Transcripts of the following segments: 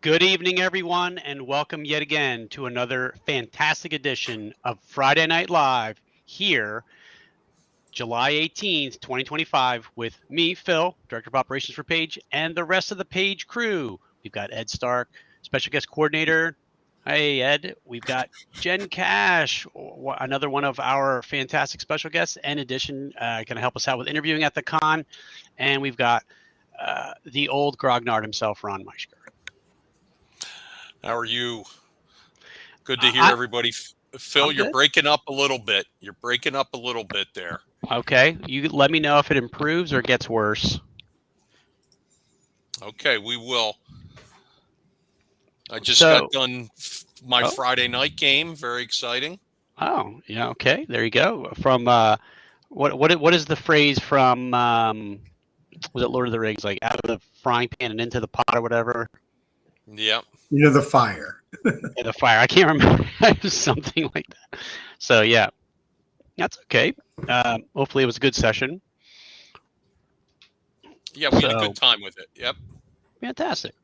Good evening, everyone, and welcome yet again to another fantastic edition of Friday Night Live here, July 18th, 2025, with me, Phil, Director of Operations for Page, and the rest of the Page crew. We've got Ed Stark, Special Guest Coordinator. Hey, Ed. We've got Jenn Cash, another one of our fantastic special guests, in addition, going to help us out with interviewing at the con. And we've got the old grognard himself, Ron Meischker. How are you? Good to hear everybody. Phil, you're breaking up a little bit. You're breaking up a little bit there. Okay. You let me know if it improves or gets worse. Okay, we will. I just got done my Friday night game. Very exciting. Oh, yeah. Okay. There you go. From what is the phrase from was it Lord of the Rings, like out of the frying pan and into the pot or whatever? Yeah. The fire. Yeah, the fire. I can't remember. Something like that. So yeah, that's okay. Hopefully it was a good session. Yeah, we had a good time with it. Yep. Fantastic.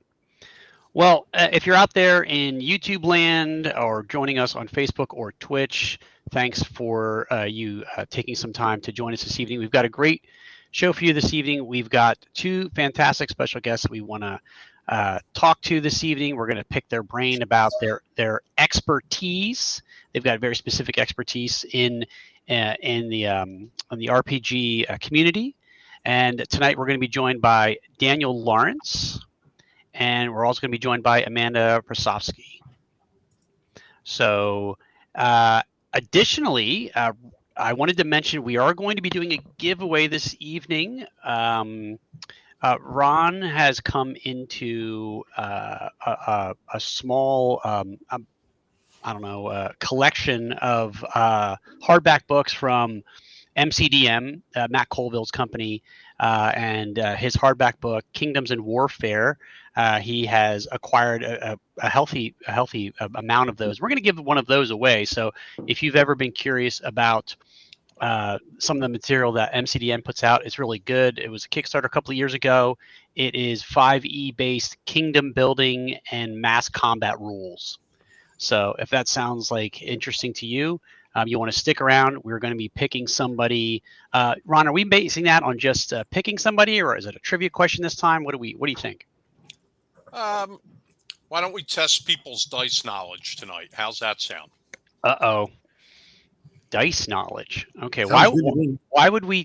Well, if you're out there in YouTube land or joining us on Facebook or Twitch, thanks for you taking some time to join us this evening. We've got a great show for you this evening. We've got two fantastic special guests we want to talk to this evening. We're going to pick their brain about their expertise. They've got very specific expertise in the RPG community. And tonight we're going to be joined by Daniel Lawrence. And we're also going to be joined by Amanda Brosofske. So additionally, I wanted to mention we are going to be doing a giveaway this evening. Ron has come into a small, collection of hardback books from MCDM, Matt Colville's company, and his hardback book, Kingdoms and Warfare. He has acquired a healthy amount of those. We're going to give one of those away. So if you've ever been curious about some of the material that MCDM puts out, it's really good. It was a Kickstarter a couple of years ago. It is 5e based kingdom building and mass combat rules. So if that sounds like interesting to you, you want to stick around. We're going to be picking somebody. Ron, are we basing that on just picking somebody, or is it a trivia question this time? What do you think? Why don't we test people's dice knowledge tonight? How's that sound? Uh-oh. Dice knowledge. Okay. Why would we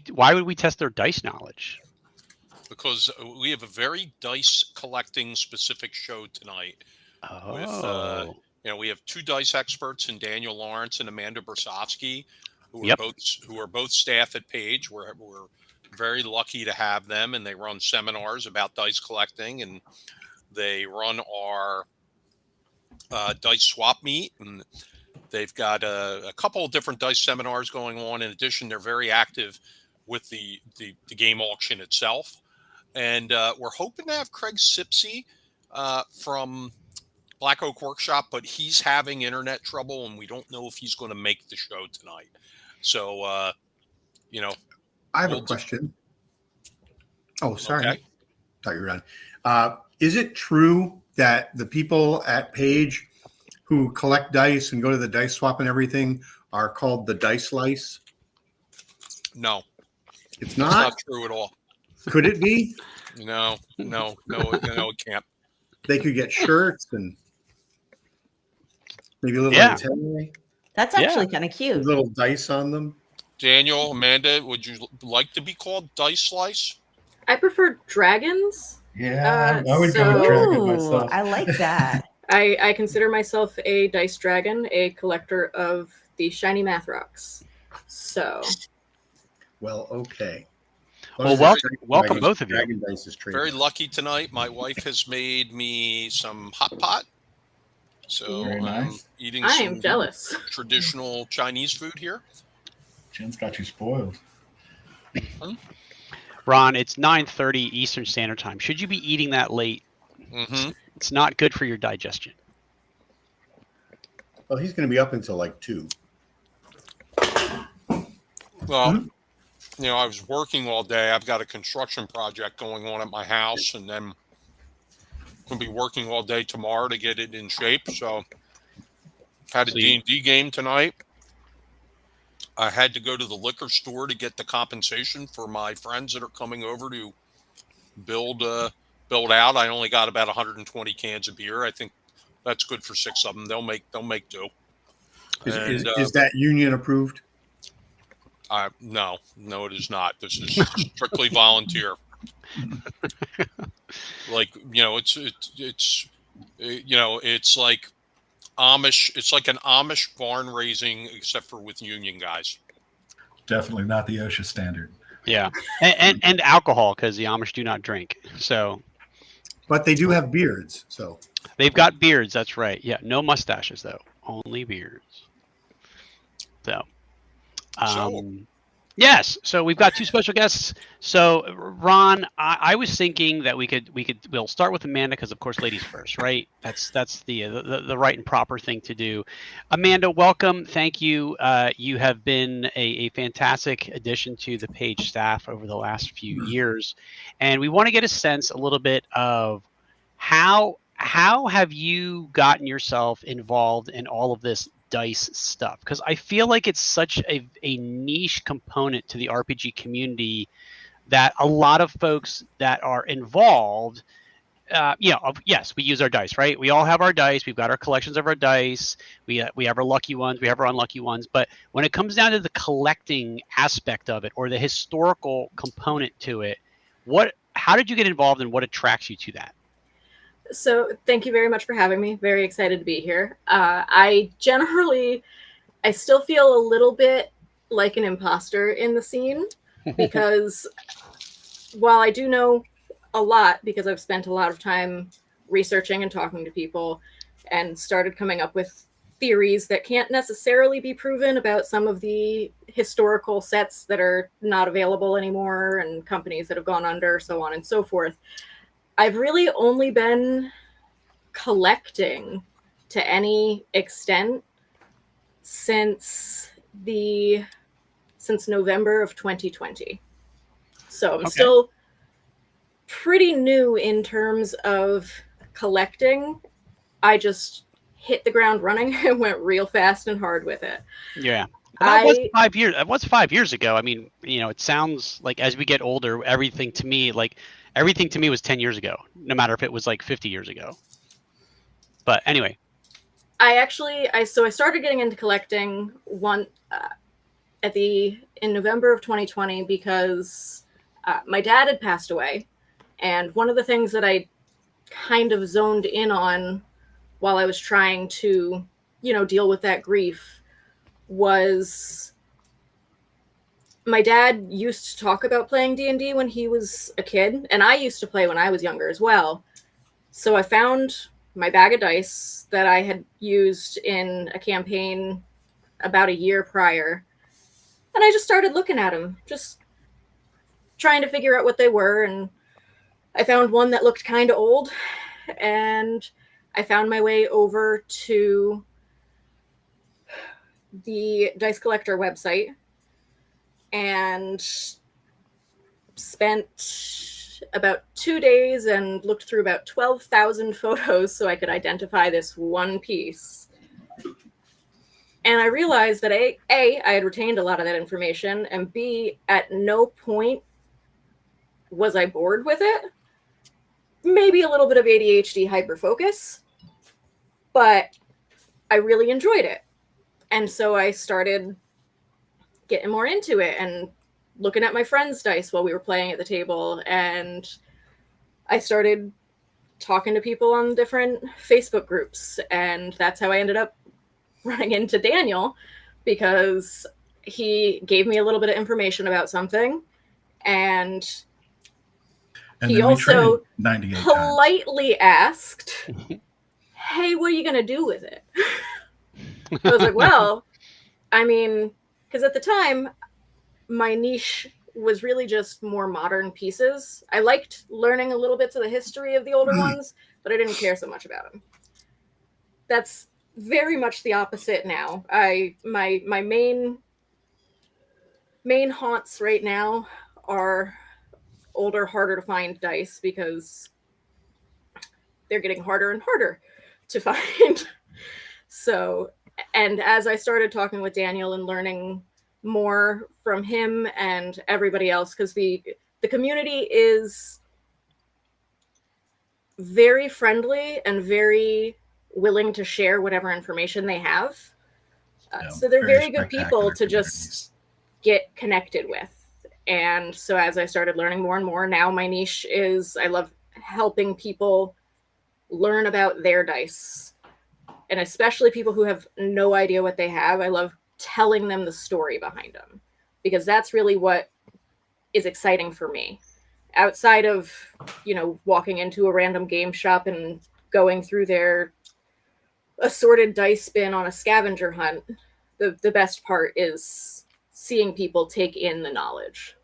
test their dice knowledge? Because we have a very dice collecting specific show tonight. Oh. We have two dice experts in Daniel Lawrence and Amanda Brosofske, who are both staff at Page. We're very lucky to have them, and they run seminars about dice collecting, and they run our dice swap meet, and they've got a couple of different dice seminars going on. In addition, they're very active with the game auction itself, and we're hoping to have Craig Zipse from Black Oak Workshop, but he's having internet trouble, and we don't know if he's going to make the show tonight. So, I have a question. Oh, sorry. Okay. Thought you were done. Is it true that the people at Page who collect dice and go to the dice swap and everything are called the Dice Lice? No. It's not? It's not true at all. Could it be? No, it can't. They could get shirts and maybe a little antennae. That's actually kind of cute. Little dice on them. Daniel, Amanda, would you like to be called Dice Slice? I prefer dragons. Yeah, I would go with dragon myself. I like that. I consider myself a dice dragon, a collector of the shiny math rocks. So. Well, okay. Well, welcome both of you. Dragon dice is very lucky tonight. My wife has made me some hot pot. So I'm eating some jealous. Traditional Chinese food here. Jen's got you spoiled. Ron, it's 9:30 Eastern Standard Time. Should you be eating that late? Mm-hmm. It's not good for your digestion. Well, he's going to be up until like 2. Well, I was working all day. I've got a construction project going on at my house, and then Gonna be working all day tomorrow to get it in shape. So had a D&D game tonight. I had to go to the liquor store to get the compensation for my friends that are coming over to build out. I only got about 120 cans of beer. I think that's good for 6 of them. They'll make do. Is that union approved? No, it is not. This is strictly volunteer. Like, it's like Amish. It's like an Amish barn raising, except for with union guys. Definitely not the OSHA standard. Yeah, and alcohol, because the Amish do not drink. So, but they do have beards. So they've got beards. That's right. Yeah, no mustaches though. Only beards. So, yes. So we've got 2 special guests. So Ron, I was thinking that we'll start with Amanda, because of course ladies first, right? That's the right and proper thing to do. Amanda, welcome. Thank you. You have been a fantastic addition to the Page staff over the last few years, and we want to get a sense a little bit of how have you gotten yourself involved in all of this dice stuff, because I feel like it's such a niche component to the RPG community that a lot of folks that are involved, yes, we use our dice, right? We all have our dice. We've got our collections of our dice. We have our lucky ones. We have our unlucky ones. But when it comes down to the collecting aspect of it, or the historical component to it, how did you get involved, and what attracts you to that? So thank you very much for having me. Very excited to be here. I still feel a little bit like an imposter in the scene, because while I do know a lot, because I've spent a lot of time researching and talking to people and started coming up with theories that can't necessarily be proven about some of the historical sets that are not available anymore and companies that have gone under, so on and so forth. I've really only been collecting to any extent since November of 2020. So I'm still pretty new in terms of collecting. I just hit the ground running and went real fast and hard with it. Yeah. That was 5 years. That was 5 years ago. I mean, it sounds like as we get older, everything to me was 10 years ago, no matter if it was like 50 years ago. But anyway. I started getting into collecting in November of 2020 because my dad had passed away. And one of the things that I kind of zoned in on while I was trying to, deal with that grief was my dad used to talk about playing D&D when he was a kid, and I used to play when I was younger as well. So I found my bag of dice that I had used in a campaign about a year prior, and I just started looking at them, just trying to figure out what they were, and I found one that looked kind of old, and I found my way over to the Dice Collector website and spent about 2 days and looked through about 12,000 photos so I could identify this one piece. And I realized that A, I had retained a lot of that information, and B, at no point was I bored with it. Maybe a little bit of ADHD hyperfocus, but I really enjoyed it. And so I started getting more into it and looking at my friends' dice while we were playing at the table. And I started talking to people on different Facebook groups. And that's how I ended up running into Daniel, because he gave me a little bit of information about something. And he also politely asked, hey, what are you going to do with it? I was like, well, I mean, because at the time, my niche was really just more modern pieces. I liked learning a little bits of the history of the older ones, but I didn't care so much about them. That's very much the opposite now. My main haunts right now are older, harder to find dice, because they're getting harder and harder to find. So, and as I started talking with Daniel and learning more from him and everybody else, because the community is very friendly and very willing to share whatever information they have. So they're very good people to just get connected with. And so as I started learning more and more, now my niche is I love helping people learn about their dice. And especially people who have no idea what they have. I love telling them the story behind them, because that's really what is exciting for me. Outside of, walking into a random game shop and going through their assorted dice bin on a scavenger hunt, the best part is seeing people take in the knowledge.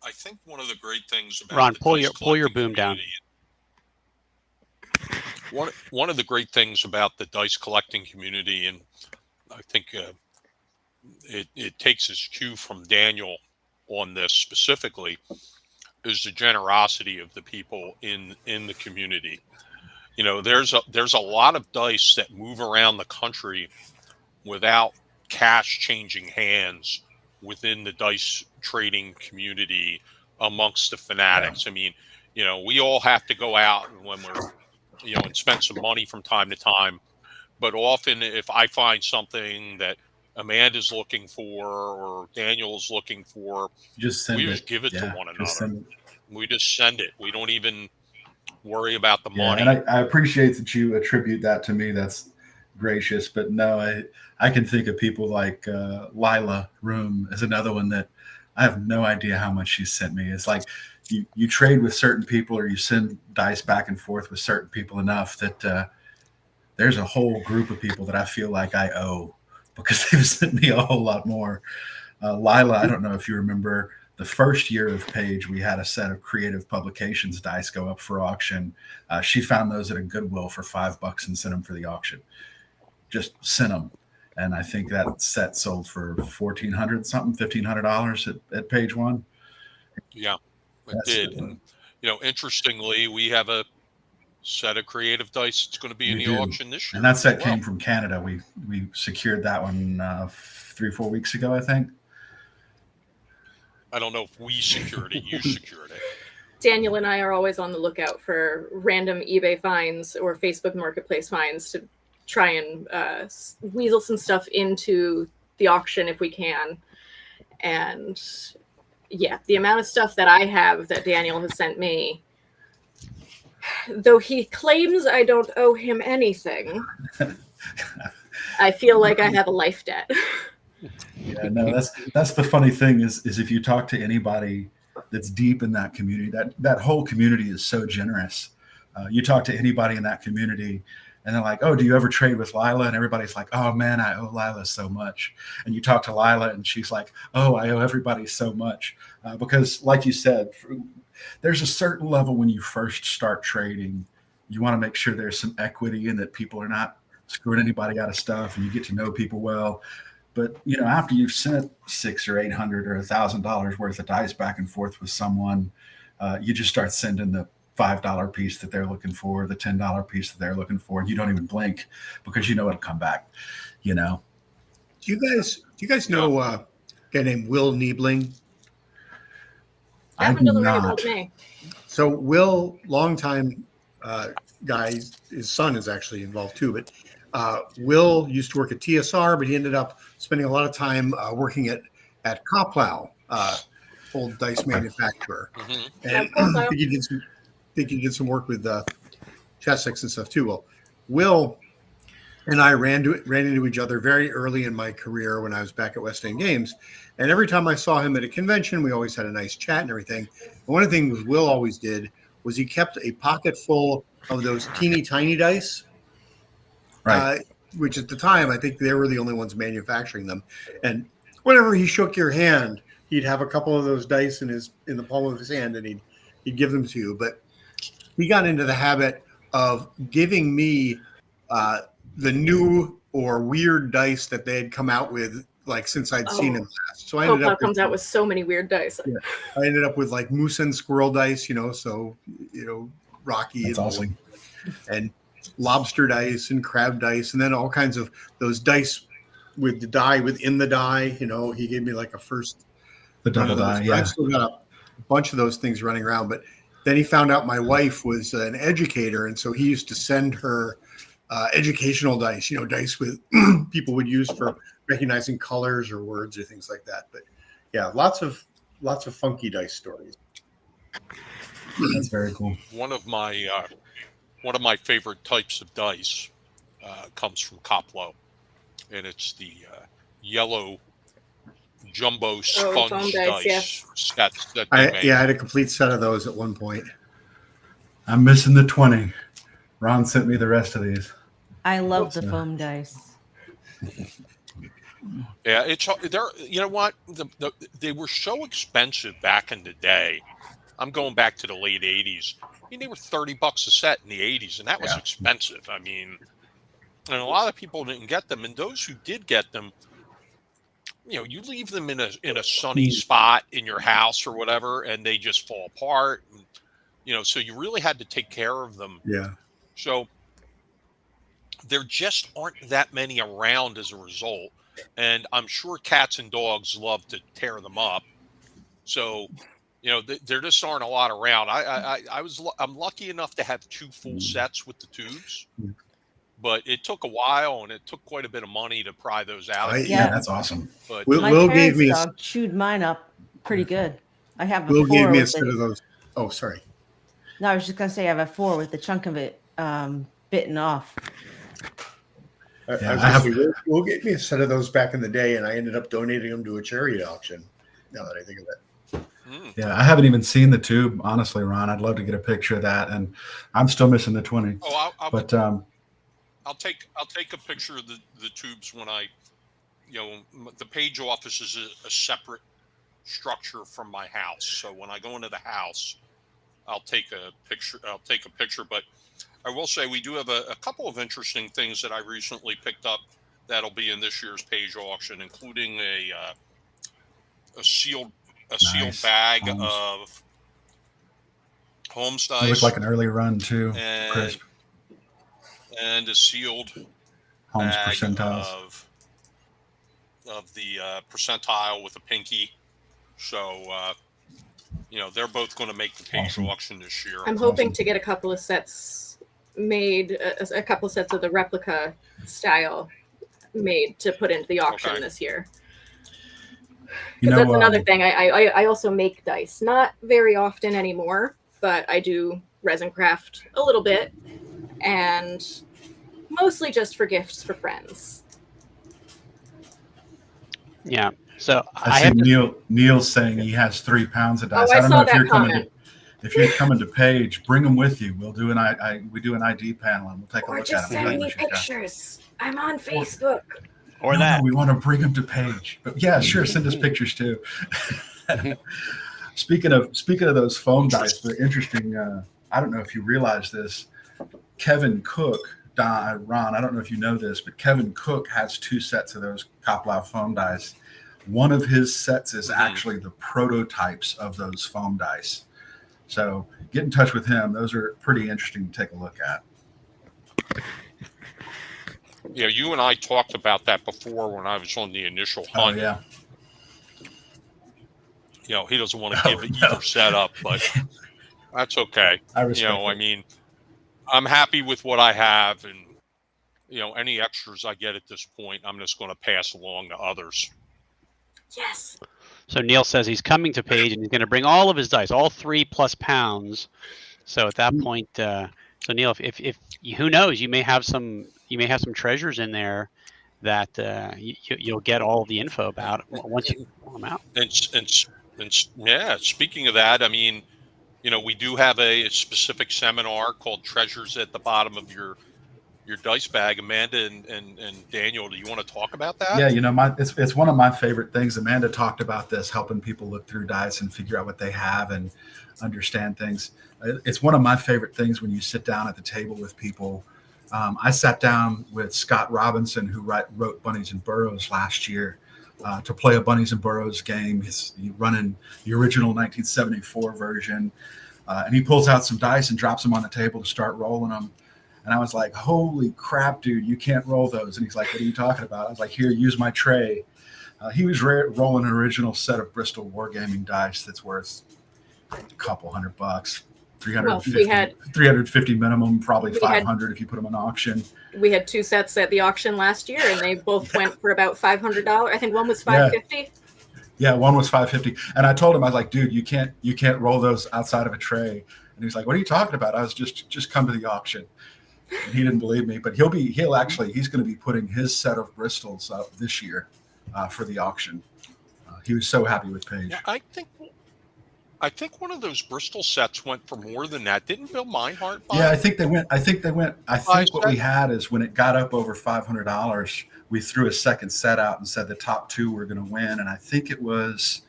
I think one of the great things about Ron, the pull your boom down. One of the great things about the dice collecting community, and I think it takes its cue from Daniel on this specifically, is the generosity of the people in the community. There's a lot of dice that move around the country without cash changing hands within the dice trading community amongst the fanatics. I mean, we all have to go out when we're, and spend some money from time to time. But often if I find something that Amanda's looking for or Daniel's looking for, we just give it to one another. We just send it. We don't even worry about the money. And I appreciate that you attribute that to me. That's gracious. But no, I can think of people like Lila Room is another one that I have no idea how much she sent me. It's like you trade with certain people, or you send dice back and forth with certain people enough that there's a whole group of people that I feel like I owe, because they've sent me a whole lot more. Lila, I don't know if you remember the first year of Page, we had a set of Creative Publications dice go up for auction. She found those at a Goodwill for $5 and sent them for the auction. Just sent them. And I think that set sold for $1,400 something, $1,500 at Page One. Yeah, it did. And, interestingly, we have a set of creative dice that's going to be in the auction this year. And that set came from Canada. We secured that one 3-4 weeks ago, I think. I don't know if we secured it. You secured it. Daniel and I are always on the lookout for random eBay finds or Facebook Marketplace finds to try and weasel some stuff into the auction if we can. And yeah, the amount of stuff that I have that Daniel has sent me, though he claims I don't owe him anything, I feel like I have a life debt. Yeah, no, that's the funny thing is if you talk to anybody that's deep in that community, that whole community is so generous. You talk to anybody in that community and they're like, oh, do you ever trade with Lila? And everybody's like, oh man, I owe Lila so much. And you talk to Lila and she's like, oh, I owe everybody so much. Because like you said, there's a certain level when you first start trading, you want to make sure there's some equity and that people are not screwing anybody out of stuff and you get to know people well. But, after you've sent $600 or $800 or $1,000 worth of dice back and forth with someone, you just start sending the $5 piece that they're looking for, the $10 piece that they're looking for, and you don't even blink because you know it'll come back, Do you guys know a guy named Will Niebling? I do not. So Will, longtime guy, his son is actually involved too, but Will used to work at TSR, but he ended up spending a lot of time working at Koplow, old dice manufacturer. Mm-hmm. And I think he did some work with Chessex and stuff too. Well, Will and I ran into each other very early in my career when I was back at West End Games. And every time I saw him at a convention, we always had a nice chat and everything. And one of the things Will always did was he kept a pocket full of those teeny tiny dice. Right. Which at the time, I think they were the only ones manufacturing them. And whenever he shook your hand, he'd have a couple of those dice in the palm of his hand, and he'd give them to you. But he got into the habit of giving me the new or weird dice that they had come out with like since I'd seen him last. So I Hope ended up comes out with so many weird dice. Yeah, I ended up with like moose and squirrel dice, so Rocky That's awesome. and lobster dice and crab dice, and then all kinds of those dice with the die within the die. He gave me like a first The double die. Yeah. I've still got a bunch of those things running around, but then he found out my wife was an educator, and so he used to send her educational dice, dice with people would use for recognizing colors or words or things like that. But yeah, lots of funky dice stories. That's very cool. One of my favorite types of dice comes from Koplo, and it's the yellow jumbo sponge dice. Yes. That I made. had a complete set of those at one point. I'm missing the 20. Ron sent me the rest of these. I love the foam dice. Yeah, they're you know what they were so expensive back in the day. I'm going back to the late '80s. I mean, they were $30 a set in the '80s, and that was expensive. I mean, and a lot of people didn't get them, and those who did get them, you leave them in a sunny spot in your house or whatever, and they just fall apart. And, so you really had to take care of them. Yeah. So there just aren't that many around as a result. And I'm sure cats and dogs love to tear them up. So, there just aren't a lot around. I'm lucky enough to have 2 full sets with the tubes, but it took a while and it took quite a bit of money to pry those out. Yeah, that's awesome. But My parents' dog chewed mine up pretty good. I have a 4 gave me a with set of those. Oh, sorry. No, I was just gonna say I have a 4 with the chunk of it bitten off. Will gave me a set of those back in the day, and I ended up donating them to a charity auction. Now that I think of it. Yeah, I haven't even seen the tube, honestly, Ron. I'd love to get a picture of that, and I'm still missing the 20. I'll take a picture of the tubes when I, the page office is a separate structure from my house. So when I go into the house, I'll take a picture. But I will say we do have a couple of interesting things that I recently picked up that'll be in this year's page auction, including a sealed bag of Holmes dice. It looks like an early run too, crisp. And a sealed Holmes bag percentiles of the percentile with a pinky. So they're both going to make the page auction this year. I'm hoping to get a couple of sets made, a couple of sets of the replica style made to put into the auction this year. Because that's another thing. I also make dice, not very often anymore, but I do resin craft a little bit, and mostly just for gifts for friends. Yeah. So I see Neil saying he has 3 pounds of dice. I don't saw know if that you're comment. If you're coming to Page, bring them with you. We'll do we do an ID panel and we'll take a look at them. Or just send me pictures. I'm on Facebook. Or that. No, we want to bring them to Page. But yeah, sure, send us pictures too. Speaking of those foam dice, they're interesting. I don't know if you realize this. Kevin Cook, Ron, I don't know if you know this, but Kevin Cook has 2 sets of those Koplow foam dice. One of his sets is actually the prototypes of those foam dice. So get in touch with him. Those are pretty interesting to take a look at. Yeah, you and I talked about that before when I was on the initial hunt. Oh, yeah. He doesn't want to give either setup, but that's okay. I respect I mean, I'm happy with what I have, and any extras I get at this point, I'm just going to pass along to others. Yes. So Neil says he's coming to Page and he's going to bring all of his dice, all 3+ pounds. So at that point, so Neil, if who knows, you may have some treasures in there that you'll get all the info about once you pull them out. And yeah, speaking of that, I mean, we do have a specific seminar called Treasures at the Bottom of Your dice bag. Amanda and Daniel, do you want to talk about that? Yeah, it's one of my favorite things. Amanda talked about this, helping people look through dice and figure out what they have and understand things. It's one of my favorite things when you sit down at the table with people. I sat down with Scott Robinson, who wrote Bunnies and Burrows last year, to play a Bunnies and Burrows game. He's running the original 1974 version, and he pulls out some dice and drops them on the table to start rolling them. And I was like, holy crap, dude, you can't roll those. And he's like, what are you talking about? I was like, here, use my tray. He was rolling an original set of Bristol Wargaming dice that's worth a couple $100, 350 minimum, probably 500 if you put them on auction. We had 2 sets at the auction last year, and they both went for about $500. I think one was $550. Yeah, one was $550. And I told him, I was like, dude, you can't roll those outside of a tray. And he's like, what are you talking about? I was just come to the auction. And he didn't believe me, but he's going to be putting his set of Bristols up this year for the auction. He was so happy with Paige. Yeah, I think one of those Bristol sets went for more than that. Didn't Bill Meinhardt buy? Yeah, I think they went. I think what we had is when it got up over $500, we threw a second set out and said the top 2 were going to win. And I think it was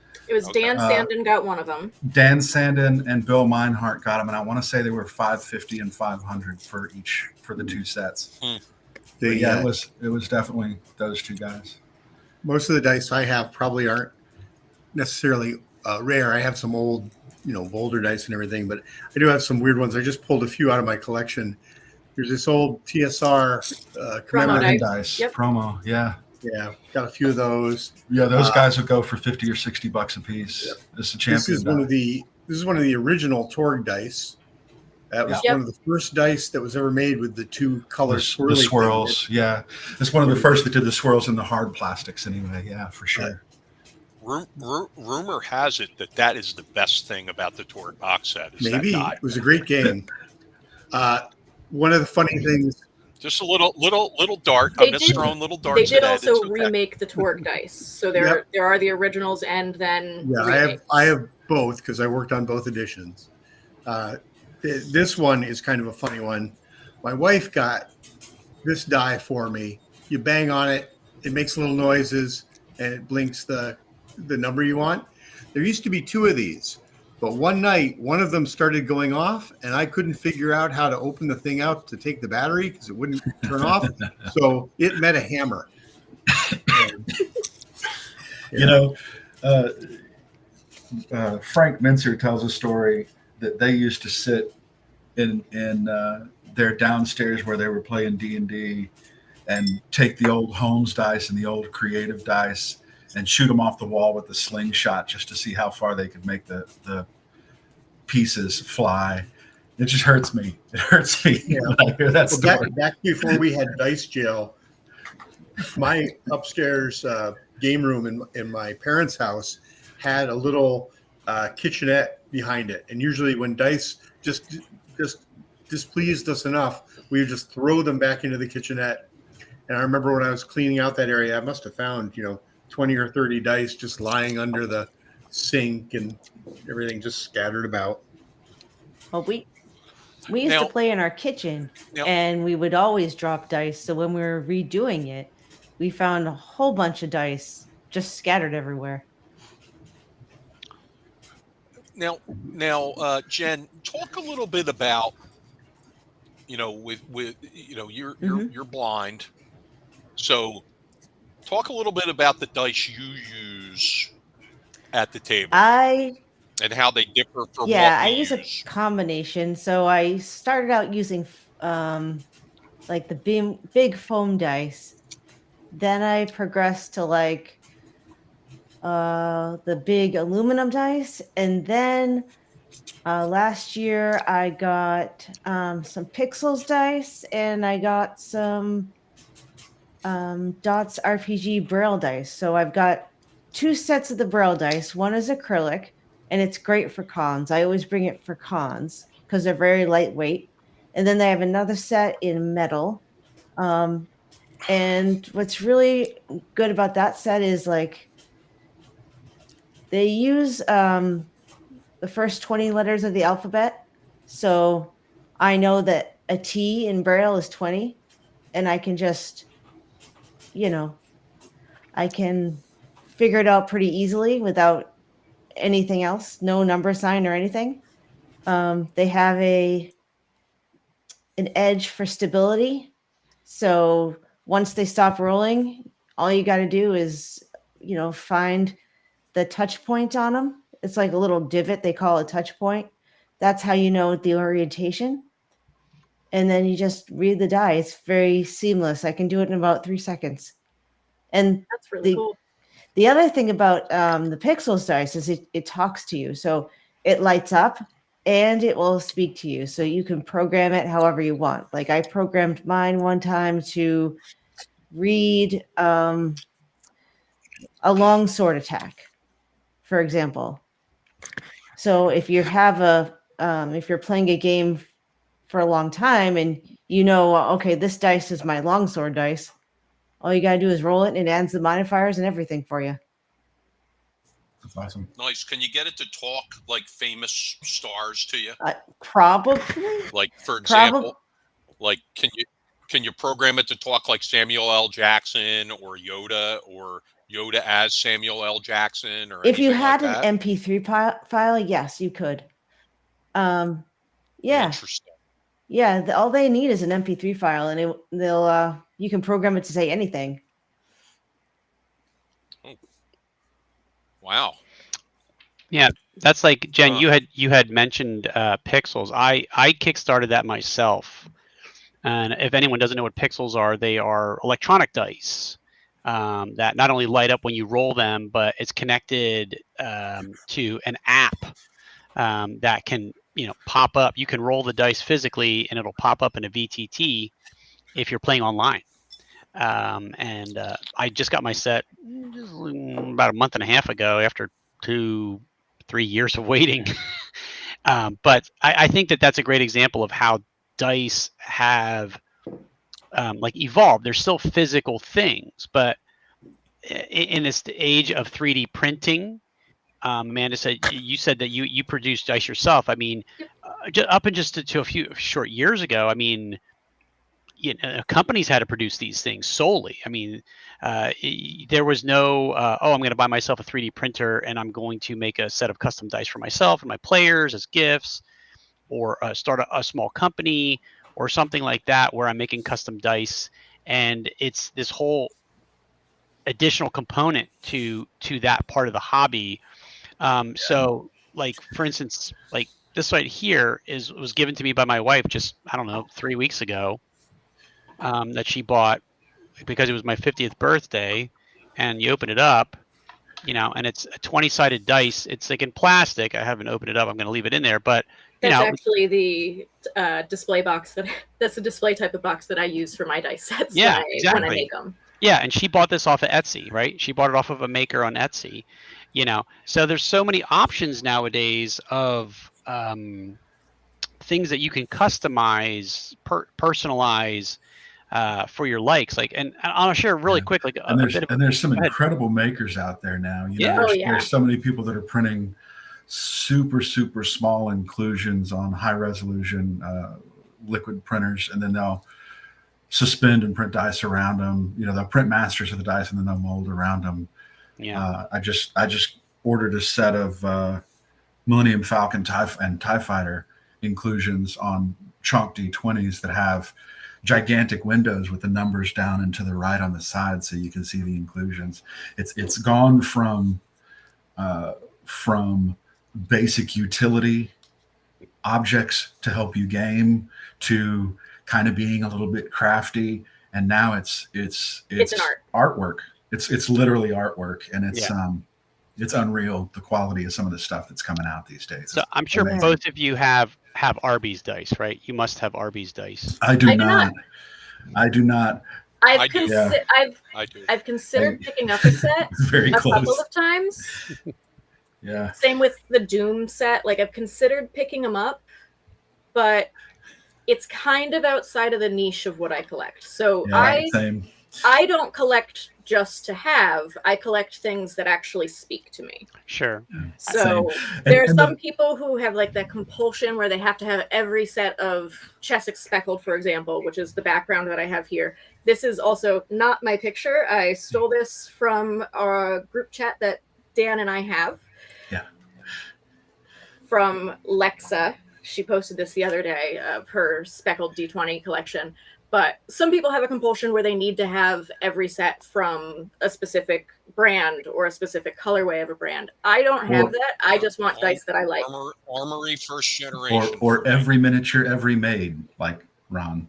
Dan Sandin got one of them. Dan Sandin and Bill Meinhardt got them, and I want to say they were $550 and $500 for each for the 2 sets. It was definitely those 2 guys. Most of the dice I have probably aren't necessarily rare. I have some old, Boulder dice and everything, but I do have some weird ones. I just pulled a few out of my collection. There's this old TSR promo dice. Yep. Promo, yeah. Yeah, got a few of those. Yeah, those guys would go for $50 or $60 a piece. Yep. This is a champion. This is one of the original Torg dice. That was one of the first dice that was ever made with the 2 color the swirls. Yeah, it's one of the first that did the swirls in the hard plastics. Anyway, yeah, for sure. Rumor has it that is the best thing about the Torg box set. Maybe it was a great game. One of the funny things. Just a little dart. I'm just throwing little darts. They did also remake the Torg dice, so there are the originals and then remakes. I have both because I worked on both editions. This one is kind of a funny one. My wife got this die for me. You bang on it, it makes little noises, and it blinks the number you want. There used to be 2 of these, but one night one of them started going off, and I couldn't figure out how to open the thing out to take the battery because it wouldn't turn off. So it met a hammer. Frank Mincer tells a story that they used to sit in their downstairs where they were playing D&D and take the old Holmes dice and the old creative dice and shoot them off the wall with the slingshot just to see how far they could make the pieces fly. It just hurts me. It hurts me when I hear that story. Back before we had Dice Jail, my upstairs game room in my parents' house had a little kitchenette behind it. And usually when dice just displeased us enough, we would just throw them back into the kitchenette. And I remember when I was cleaning out that area, I must have found, 20 or 30 dice just lying under the sink and everything just scattered about. Well, we used to play in our kitchen, and we would always drop dice. So when we were redoing it, we found a whole bunch of dice just scattered everywhere. Now, Jenn, talk a little bit about, you're blind, so talk a little bit about the dice you use at the table and how they differ from I use a combination. So I started out using like the big foam dice. Then I progressed to like the big aluminum dice, and then last year I got some Pixels dice, and I got some Dots RPG Braille dice. So I've got 2 sets of the Braille dice. One is acrylic, and it's great for cons. I always bring it for cons because they're very lightweight. And then they have another set in metal. And what's really good about that set is like they use the first 20 letters of the alphabet. So I know that a T in Braille is 20, and I can just, I can figure it out pretty easily without anything else, no number sign or anything. They have an edge for stability. So once they stop rolling, all you got to do is, find the touch point on them. It's like a little divot. They call it a touch point. That's how you know the orientation. And then you just read the die. It's very seamless. I can do it in about 3 seconds. And That's really cool. The other thing about the Pixels dice is it talks to you. So it lights up and it will speak to you. So you can program it however you want. Like I programmed mine one time to read a long sword attack, for example. So if you have if you're playing a game for a long time and okay, this dice is my longsword dice, all you gotta do is roll it and it adds the modifiers and everything for you. That's awesome. Nice. Can you get it to talk like famous stars to you? Probably. Like, for example, like can you program it to talk like Samuel L. Jackson or Yoda as Samuel L. Jackson? Or if you had like an MP3 file, yes, you could. Yeah. Interesting. Yeah, all they need is an MP3 file, and they'll you can program it to say anything. Oh. Wow. Yeah, that's like Jen. You had mentioned Pixels. I kickstarted that myself, and if anyone doesn't know what Pixels are, they are electronic dice that not only light up when you roll them, but it's connected to an app that can pop up. You can roll the dice physically, and it'll pop up in a VTT if you're playing online. And I just got my set about a month and a half ago after 2-3 years of waiting. But I think that's a great example of how dice have evolved. They're still physical things, but in this age of 3D printing, Amanda you said that you produce dice yourself. I mean, up and just to a few short years ago, I mean, companies had to produce these things solely. I mean, there was no, I'm going to buy myself a 3D printer and I'm going to make a set of custom dice for myself and my players as gifts, or start a small company or something like that where I'm making custom dice. And it's this whole additional component to that part of the hobby. So like, for instance, like this right here was given to me by my wife just, I don't know, 3 weeks ago, that she bought because it was my 50th birthday. And you open it up, and it's a 20-sided dice. It's like in plastic. I haven't opened it up. I'm going to leave it in there, but that's actually the display box that's the display type of box that I use for my dice sets. Yeah, exactly. When I make them. Yeah, and she bought this off of Etsy, right? She bought it off of a maker on Etsy, So there's so many options nowadays of things that you can customize, personalize for your likes. Like, and I'll share really quick. Like, there's some incredible makers out there now. There's so many people that are printing super small inclusions on high resolution liquid printers, and then they'll suspend and print dice around them. They'll print masters of the dice and then they'll mold around them. Yeah. I just ordered a set of Millennium Falcon and TIE Fighter inclusions on chalk D20s that have gigantic windows with the numbers down and to the right on the side, so you can see the inclusions. It's gone from basic utility objects to help you game to kind of being a little bit crafty, and now it's an artwork. It's literally artwork, and it's unreal, the quality of some of the stuff that's coming out these days. So I'm sure both of you have Arby's dice, right? You must have Arby's dice. I do not. I do not. I've considered picking up a set very a close. couple of times. Yeah. Same with the Doom set. Like, I've considered picking them up, but it's kind of outside of the niche of what I collect. So I don't collect just to have. I collect things that actually speak to me. Sure. So there are some people who have like that compulsion where they have to have every set of Chessex Speckled, for example, which is the background that I have here. This is also not my picture. I stole this from a group chat that Dan and I have. Yeah. From Lexa. She posted this the other day of her Speckled D20 collection. But some people have a compulsion where they need to have every set from a specific brand or a specific colorway of a brand. I don't have that. I just want dice that I like. Armory first generation. Or every miniature, every made, like Ron.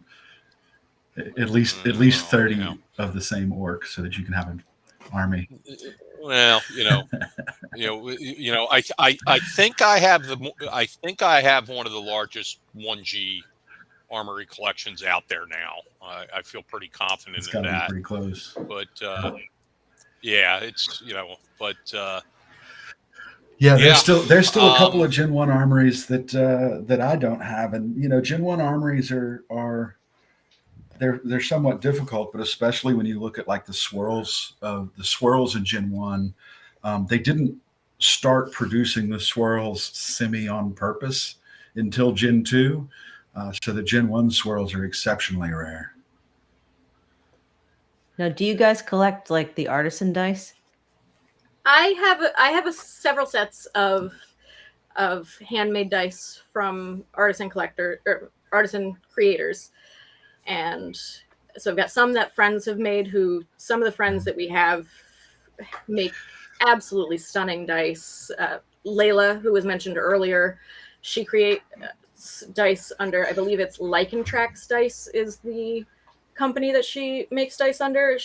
At least 30 of the same orc, so that you can have an army. Well, I think I have one of the largest 1G armory collections out there now. I feel pretty confident It's in got to be that. pretty close. But yeah, it's there's still a couple of Gen 1 armories that I don't have, and Gen 1 armories are they're somewhat difficult, but especially when you look at like the swirls in Gen 1, they didn't start producing the swirls semi on purpose until Gen 2. So the Gen 1 swirls are exceptionally rare. Now, do you guys collect like the artisan dice? I have several sets of handmade dice from artisan creators, and so I've got some that friends have made. Some of the friends that we have make absolutely stunning dice. Layla, who was mentioned earlier, she creates dice under, I believe it's Lycantrax Dice is the company that she makes dice under.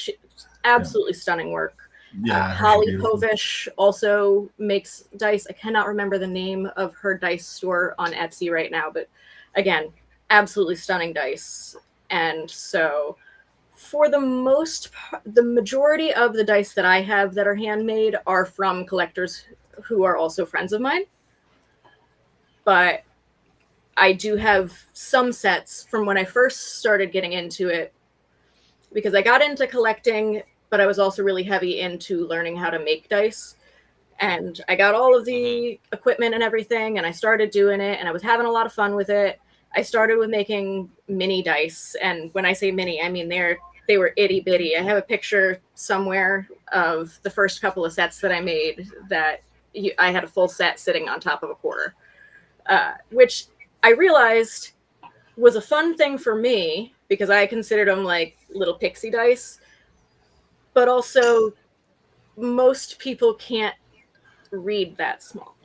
Absolutely stunning work. Yeah, Holly Kovish also makes dice. I cannot remember the name of her dice store on Etsy right now, but again, absolutely stunning dice. And so for the majority of the dice that I have that are handmade are from collectors who are also friends of mine. But I do have some sets from when I first started getting into it, because I got into collecting, but I was also really heavy into learning how to make dice. And I got all of the equipment and everything, and I started doing it, and I was having a lot of fun with it. I started with making mini dice, and when I say mini, I mean they were itty bitty. I have a picture somewhere of the first couple of sets that I made that I had a full set sitting on top of a quarter, which I realized was a fun thing for me because I considered them like little pixie dice, but also most people can't read that small.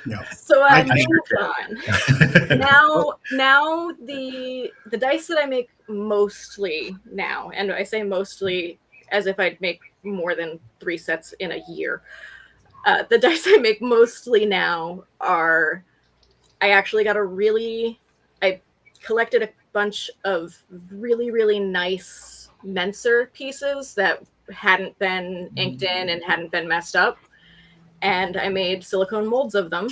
No. So I moved on. Now the dice that I make mostly now, and I say mostly as if I'd make more than 3 sets in a year. The dice I make mostly now are, I actually I collected a bunch of really, really nice Menser pieces that hadn't been inked in and hadn't been messed up. And I made silicone molds of them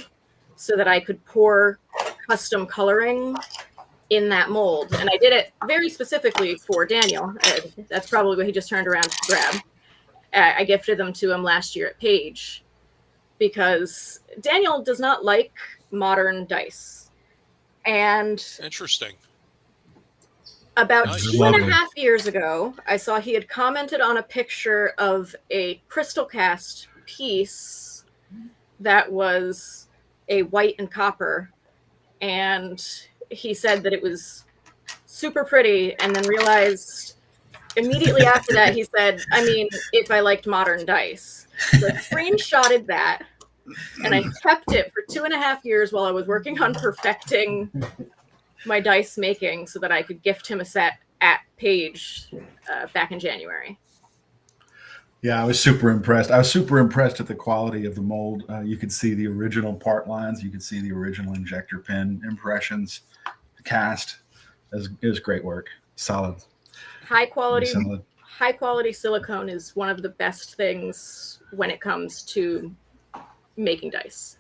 so that I could pour custom coloring in that mold. And I did it very specifically for Daniel. That's probably what he just turned around to grab. I gifted them to him last year at Page because Daniel does not like modern dice. And interesting. About Nice. 2.5 years ago, I saw he had commented on a picture of a crystal cast piece that was a white and copper, and he said that it was super pretty, and then realized immediately after that, he said, I mean, if I liked modern dice. So I screenshotted that, and I kept it for 2.5 years while I was working on perfecting my dice making so that I could gift him a set at Page back in January. Yeah, I was super impressed. I was super impressed at the quality of the mold. You could see the original part lines. You could see the original injector pen impressions. The cast. It was great work. Solid. High quality silicone is one of the best things when it comes to making dice.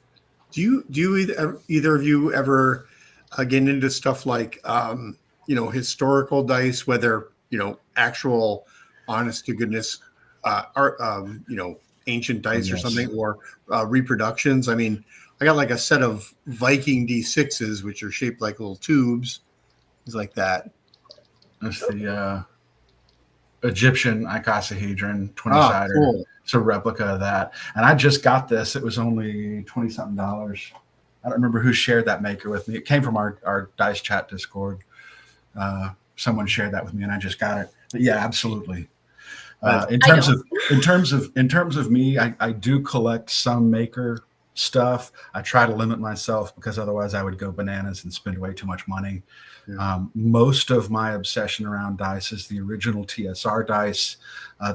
Do you either of you ever get into stuff like historical dice, whether actual honest to goodness ancient dice or something, or reproductions? I mean, I got like a set of Viking D6s, which are shaped like little tubes, things like that. That's the Egyptian icosahedron 20-sider. Cool. It's a replica of that. And I just got this. It was only $20-something. I don't remember who shared that maker with me. It came from our Dice Chat Discord. someone shared that with me, and I just got it. But yeah, absolutely. In terms of me, I do collect some maker stuff. I try to limit myself because otherwise I would go bananas and spend way too much money. Yeah. Most of my obsession around dice is the original TSR dice,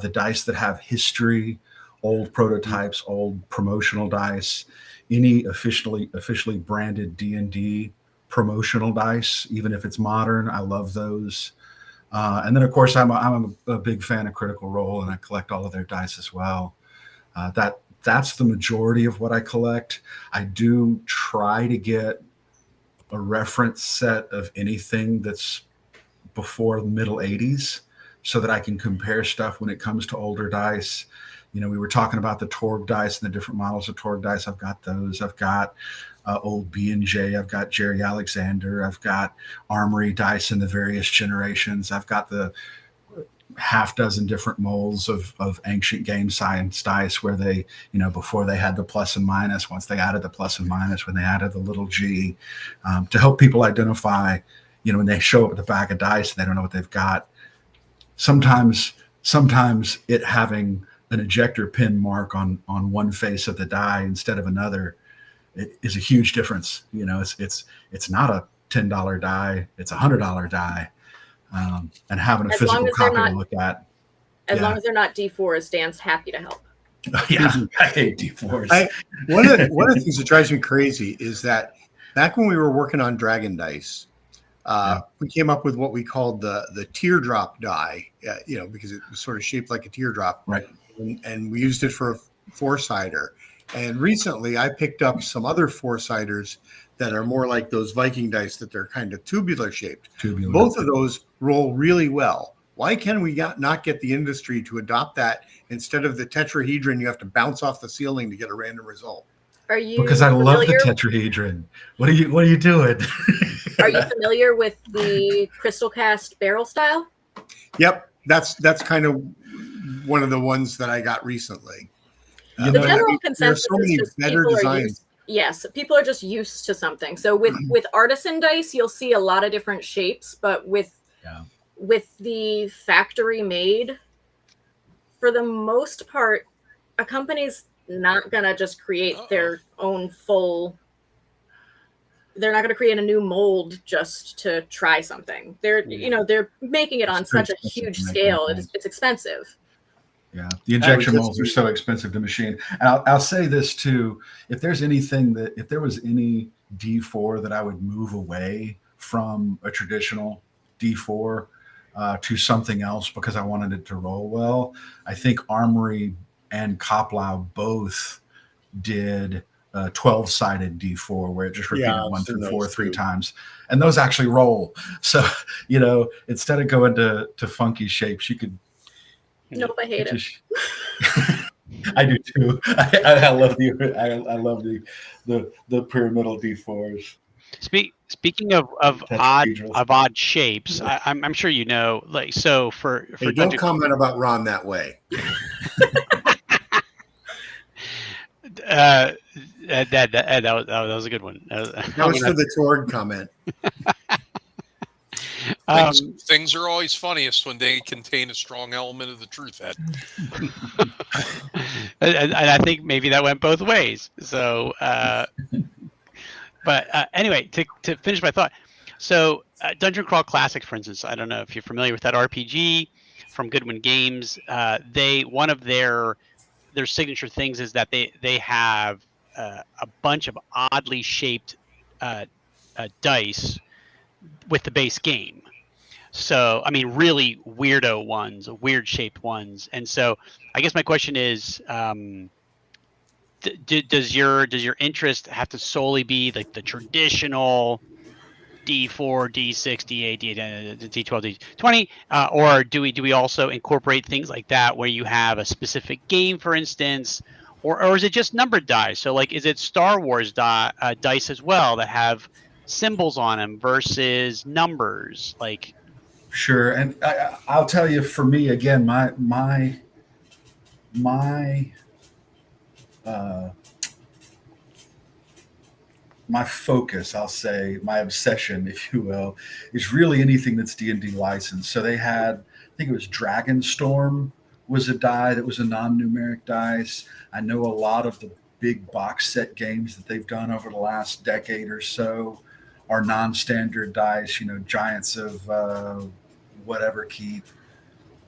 the dice that have history, old prototypes, old promotional dice, any officially branded D&D promotional dice, even if it's modern. I love those. And then, of course, I'm a big fan of Critical Role, and I collect all of their dice as well. That's the majority of what I collect. I do try to get a reference set of anything that's before the middle 80s so that I can compare stuff when it comes to older dice. You know, we were talking about the Torg dice and the different models of Torg dice. I've got those. I've got old B&J. I've got Jerry Alexander. I've got Armory dice in the various generations. I've got the half dozen different molds of ancient game science dice where they, you know, before they had the plus and minus, once they added the plus and minus, when they added the little g, to help people identify, you know, when they show up at the back of dice and they don't know what they've got. Sometimes it having an ejector pin mark on one face of the die instead of another, it is a huge difference. You know, it's not a $10 die, it's a $100 die. And having a physical copy to look at. As long as they're not D4s, Dan's happy to help. Yeah, I hate D4s. One of the things that drives me crazy is that back when we were working on Dragon Dice, we came up with what we called the teardrop die, you know, because it was sort of shaped like a teardrop. Right. And we used it for a four-sider. And recently I picked up some other four-siders that are more like those Viking dice that they're kind of tubular shaped. Both of those roll really well. Why can we not get the industry to adopt that instead of the tetrahedron? You have to bounce off the ceiling to get a random result. Are you? Because I love the tetrahedron. What are you doing? Are you familiar with the Crystal Cast barrel style? Yep, that's kind of one of the ones that I got recently. The general consensus so many is just better designs. Yes, people are just used to something. So with artisan dice, you'll see a lot of different shapes, but with the factory made, for the most part, a company's not gonna just create their own full. They're not gonna create a new mold just to try something. They're making it on such a huge scale. It's expensive. Yeah, the injection molds are so expensive to machine. And I'll say this too: if there was any D4 that I would move away from a traditional D4 to something else because I wanted it to roll well, I think Armory and Koplau both did a 12-sided D4 where it just repeated 1 through 4 3 times, and those actually roll. So instead of going to funky shapes, you could. Nope, I hate it. I do too. I love the pyramidal D4s. Speaking of odd shapes, I'm sure you know. Like so for don't comment about Ron that way. That was a good one. That was for the Torg comment. Things are always funniest when they contain a strong element of the truth, Ed. and I think maybe that went both ways. So, but anyway, to finish my thought, so Dungeon Crawl Classic, for instance, I don't know if you're familiar with that RPG from Goodwin Games. One of their signature things is that they have a bunch of oddly shaped dice with the base game. So, I mean, really weirdo ones, weird shaped ones. And so I guess my question is, does your interest have to solely be like the traditional D4, D6, D8, D12, D20, or do we also incorporate things like that where you have a specific game, for instance, or is it just numbered dice? So, like, is it Star Wars dice as well that have symbols on them versus numbers? Like, sure. And I'll tell you, for me, again, my my focus, I'll say, my obsession, if you will, is really anything that's D&D licensed. So they had, I think it was Dragonstorm was a die that was a non-numeric dice. I know a lot of the big box set games that they've done over the last decade or so are non-standard dice. Giants of whatever keep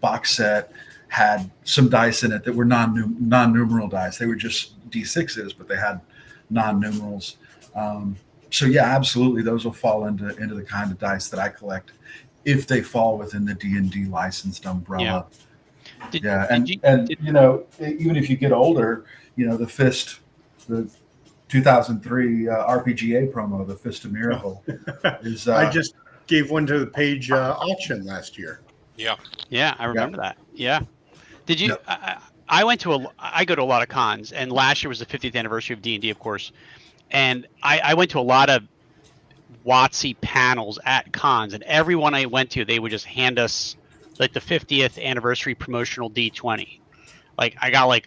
box set had some dice in it that were non-numeral dice. They were just D6s, but they had non-numerals. So yeah, absolutely, those will fall into the kind of dice that I collect if they fall within the D&D licensed umbrella. And even if you get older, the Fist, the 2003 RPGA promo, the Fist of Miracle, is. I just gave one to the Page auction last year. Yeah, I remember that. Yeah, did you? Yep. I go to a lot of cons, and last year was the 50th anniversary of D&D, of course. And I went to a lot of WotC panels at cons, and everyone I went to, they would just hand us like the 50th anniversary promotional D20. Like I got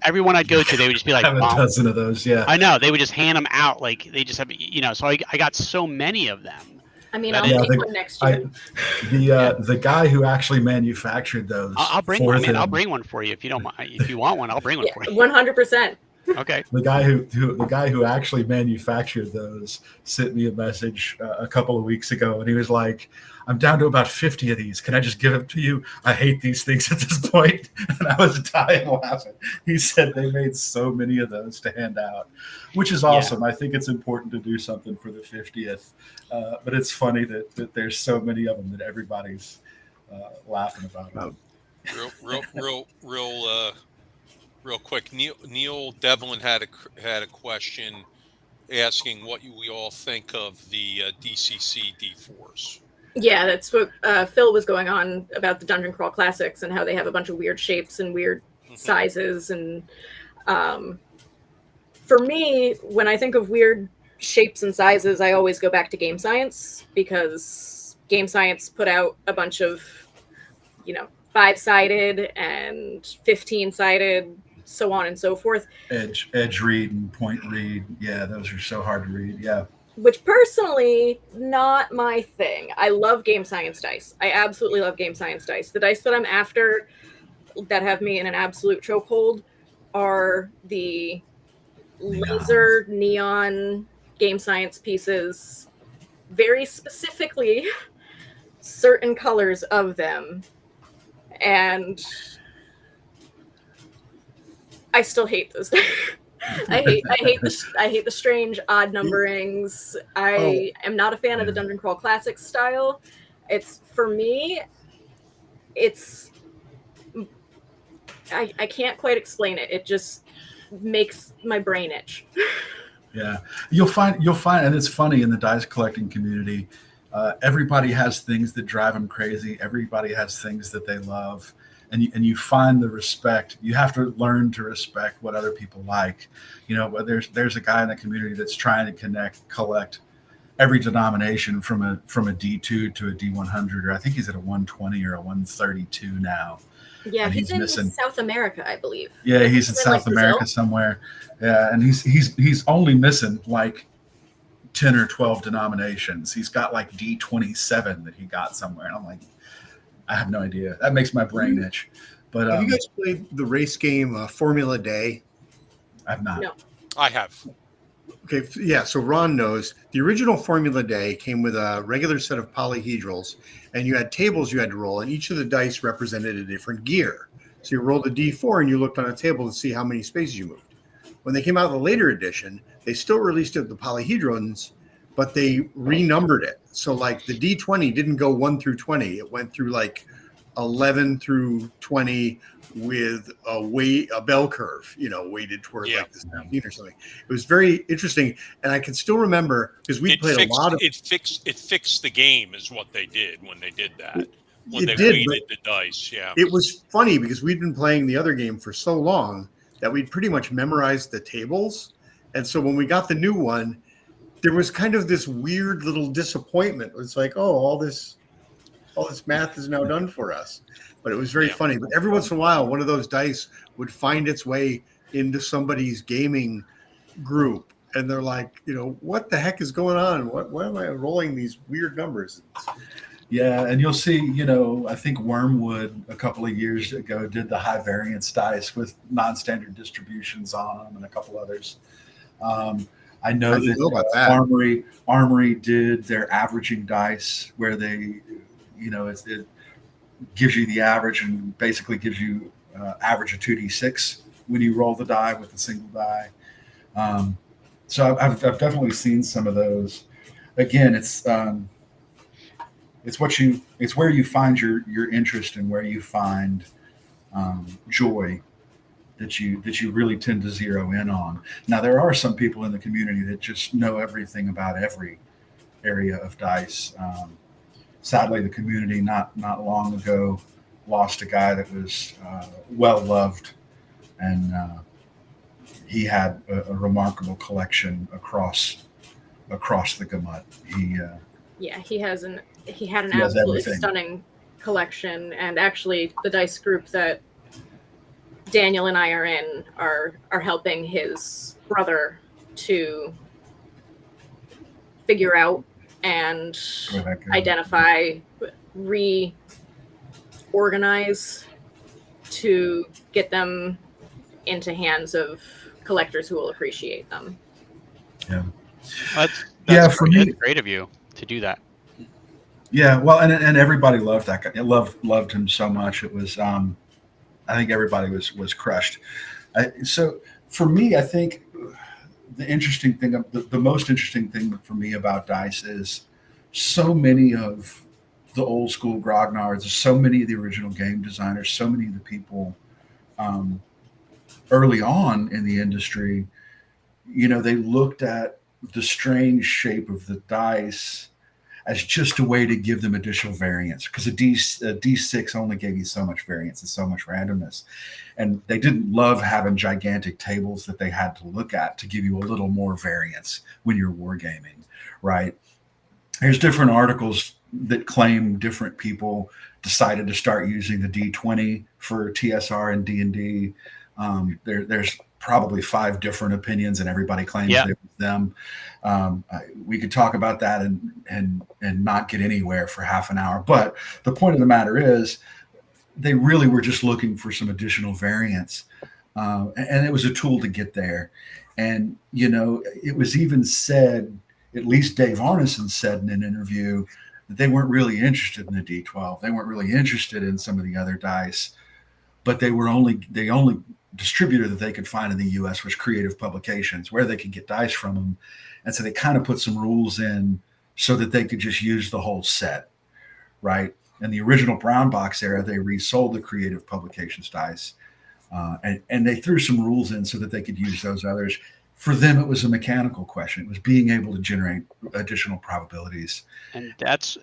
everyone I'd go to, they would just be like, I have a dozen of those. Yeah, I know, they would just hand them out. Like they just have, so I got so many of them. I mean, I'll take one next year. The guy who actually manufactured those, I'll bring one. I'll bring one for you if you don't mind. If you want one, I'll bring one for you. 100%. Okay. The guy who actually manufactured those sent me a message a couple of weeks ago, and he was like, "I'm down to about 50 of these. Can I just give them to you? I hate these things at this point." And I was dying laughing. He said they made so many of those to hand out, which is awesome. Yeah. I think it's important to do something for the 50th, but it's funny that there's so many of them that everybody's laughing about. Real quick, Neil Devlin had a question asking what we all think of the DCC D4s. Yeah, that's what Phil was going on about the Dungeon Crawl Classics and how they have a bunch of weird shapes and weird sizes. And for me, when I think of weird shapes and sizes, I always go back to Game Science, because Game Science put out a bunch of, 5-sided and 15-sided, so on and so forth. Edge read and point read. Yeah, those are so hard to read. Yeah. Which personally, not my thing. I love Game Science dice. I absolutely love Game Science dice. The dice that I'm after that have me in an absolute chokehold are the laser neon Game Science pieces. Very specifically, certain colors of them. And I still hate those. I hate the strange odd numberings. I am not a fan of the Dungeon Crawl Classics style. It's, for me, I can't quite explain it. It just makes my brain itch. Yeah, you'll find, and it's funny in the dice collecting community. Everybody has things that drive them crazy. Everybody has things that they love, and you find the respect. You have to learn to respect what other people like. There's a guy in the community that's trying to collect every denomination from a D2 to a D100, or I think he's at a 120 or a 132 now. Yeah, he's in South America, I believe. Yeah, he's in South America somewhere. Yeah, and he's only missing like 10 or 12 denominations. He's got like D27 that he got somewhere. And I'm like, I have no idea. That makes my brain itch. But have you guys played the race game Formula Day? I've not. No. I have. Okay, yeah. So Ron knows the original Formula Day came with a regular set of polyhedrals, and you had tables you had to roll, and each of the dice represented a different gear. So you rolled a D4 and you looked on a table to see how many spaces you moved. When they came out with the later edition, they still released it with the polyhedrons, but they renumbered it. So like the D20 didn't go 1 through 20. It went through like 11 through 20 with a bell curve, weighted toward like the 17 or something. It was very interesting. And I can still remember, because we played a lot of it fixed the game is what they did when they did that. When they weighted the dice. Yeah. It was funny because we'd been playing the other game for so long that we'd pretty much memorized the tables. And so when we got the new one, there was kind of this weird little disappointment. It's like, oh, all this math is now done for us. But it was very funny. But every once in a while, one of those dice would find its way into somebody's gaming group. and they're like, what the heck is going on? Why am I rolling these weird numbers? Yeah, and you'll see, I think Wormwood a couple of years ago did the high variance dice with non-standard distributions on them and a couple others. I know I didn't know about that that. Armory did their averaging dice where they, it gives you the average and basically gives you average of 2d6 when you roll the die with a single die. So I've definitely seen some of those. Again, it's where you find your interest and where you find joy that you really tend to zero in on. Now, there are some people in the community that just know everything about every area of dice. Sadly, the community not long ago lost a guy that was well loved, and he had a remarkable collection across the gamut. He had an absolutely everything. Stunning collection, and actually the dice group that Daniel and I are in are helping his brother to figure out and identify, reorganize to get them into hands of collectors who will appreciate them. Yeah. That's for me, it's great of you to do that. Yeah, well, and everybody loved that guy. Loved him so much. It was, I think everybody was crushed. So for me, I think the interesting thing, the most interesting thing for me about dice is so many of the old school grognards, so many of the original game designers, so many of the people early on in the industry, they looked at the strange shape of the dice as just a way to give them additional variance, because a D6 only gave you so much variance and so much randomness. And they didn't love having gigantic tables that they had to look at to give you a little more variance when you're wargaming, right? There's different articles that claim different people decided to start using the D20 for TSR and D&D. There's probably 5 different opinions, and everybody claims they was them. We could talk about that and not get anywhere for half an hour. But the point of the matter is, they really were just looking for some additional variance, and it was a tool to get there. And it was even said, at least Dave Arneson said in an interview, that they weren't really interested in the D12. They weren't really interested in some of the other dice, but the only distributor that they could find in the US was Creative Publications, where they could get dice from them. And so they kind of put some rules in so that they could just use the whole set, right? In the original brown box era, they resold the Creative Publications dice, and they threw some rules in so that they could use those others. For them, it was a mechanical question. It was being able to generate additional probabilities. And that's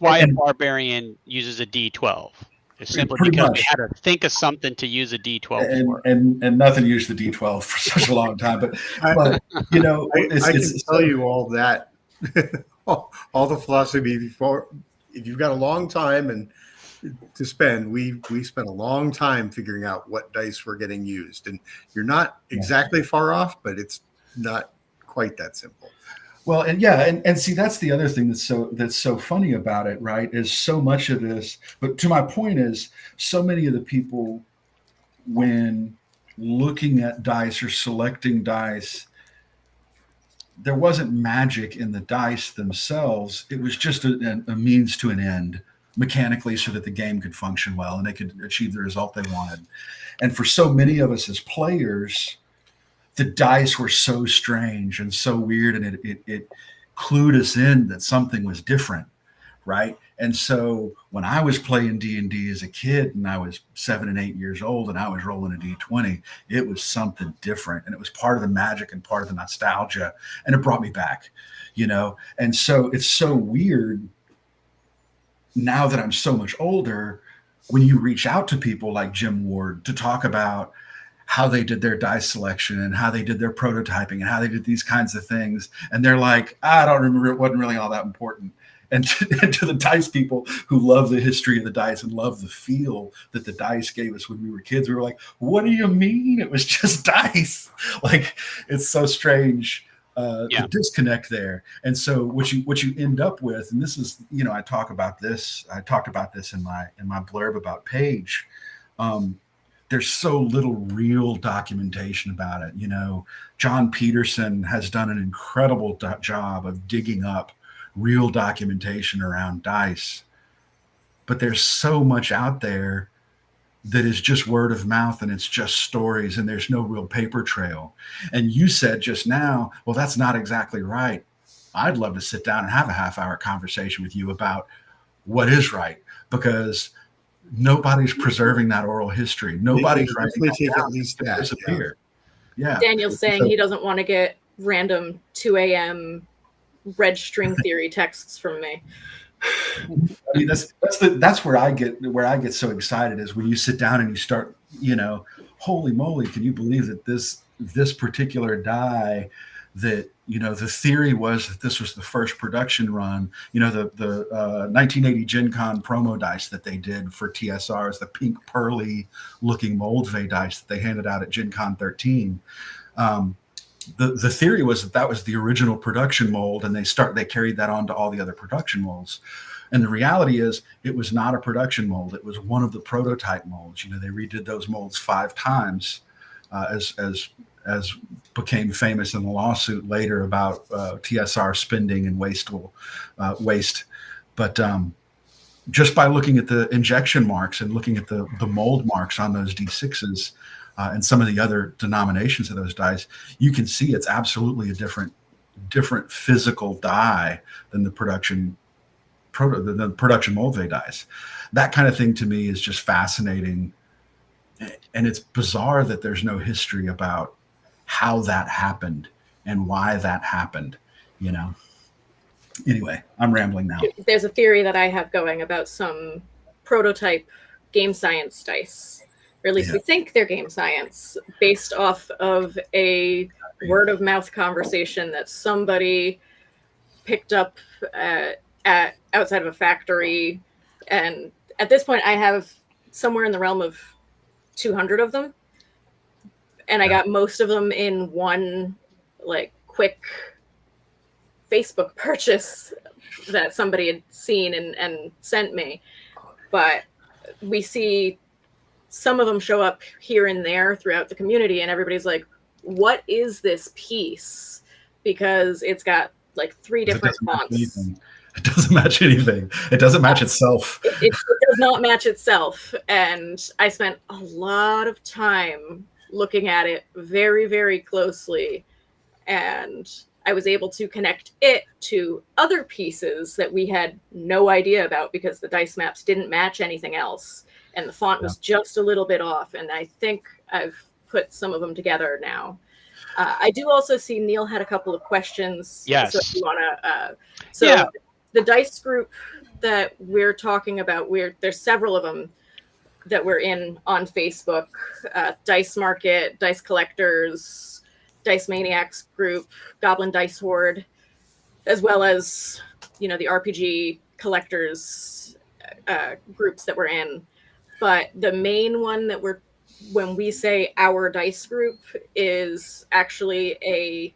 why a barbarian uses a D12. It's simply because we had to think of something to use a D12 for. And nothing used the D12 for such a long time. But I can tell you all that, all the philosophy before. If you've got a long time and to spend, we spent a long time figuring out what dice were getting used, and you're not exactly far off, but it's not quite that simple. Well, and see, that's the other thing that's so funny about it, right? Is so much of this, but to my point is, so many of the people, when looking at dice or selecting dice, there wasn't magic in the dice themselves. It was just a means to an end, mechanically, so that the game could function well and they could achieve the result they wanted. And for so many of us as players, the dice were so strange and so weird, and it clued us in that something was different, right? And so when I was playing D&D as a kid, and I was 7 and 8 years old, and I was rolling a D20, it was something different, and it was part of the magic and part of the nostalgia, and it brought me back, And so it's so weird now that I'm so much older, when you reach out to people like Jim Ward to talk about how they did their dice selection and how they did their prototyping and how they did these kinds of things. And they're like, I don't remember, it wasn't really all that important. And to the dice people who love the history of the dice and love the feel that the dice gave us when we were kids, we were like, what do you mean? It was just dice. Like, it's so strange the disconnect there. And so what you end up with, and this is, I talked about this in my blurb about Page. There's so little real documentation about it. John Peterson has done an incredible job of digging up real documentation around dice, but there's so much out there that is just word of mouth, and it's just stories, and there's no real paper trail. And you said just now, well, that's not exactly right. I'd love to sit down and have a half-hour conversation with you about what is right, because nobody's preserving that oral history. Nobody's writing it down. At least that disappear. Yeah. Daniel's saying he doesn't want to get random 2 a.m. red string theory texts from me. I mean, that's where I get so excited, is when you sit down and you start, holy moly, can you believe that this particular die, that the theory was that this was the first production run. The 1980 Gen Con promo dice that they did for TSRs, the pink pearly looking Moldvay dice that they handed out at Gen Con 13. The theory was that was the original production mold, and they carried that on to all the other production molds. And the reality is, it was not a production mold. It was one of the prototype molds. They redid those molds 5 times, as became famous in the lawsuit later about TSR spending and waste. But just by looking at the injection marks and looking at the mold marks on those D6s, and some of the other denominations of those dice, you can see it's absolutely a different physical die than the production Moldvay dice. That kind of thing to me is just fascinating, and it's bizarre that there's no history about how that happened and why that happened. Anyway, I'm rambling now. There's a theory that I have going about some prototype game science dice. Or at least we think they're game science, based off of a word of mouth conversation that somebody picked up at outside of a factory. And at this point, I have somewhere in the realm of 200 of them. And I got most of them in one quick Facebook purchase that somebody had seen and sent me. But we see some of them show up here and there throughout the community, and everybody's like, what is this piece? Because it's got 3 different fonts. It doesn't match anything. It doesn't match itself. It does not match itself. And I spent a lot of time looking at it very, very closely. And I was able to connect it to other pieces that we had no idea about, because the dice maps didn't match anything else. And the font was just a little bit off. And I think I've put some of them together now. I do also see Neil had a couple of questions. Yes. So if you want to, the dice group that we're talking about, there's several of them that we're in on Facebook. Dice Market, Dice Collectors, Dice Maniacs group, Goblin Dice Horde, as well as, the RPG collectors groups that we're in. But the main one that when we say our dice group, is actually a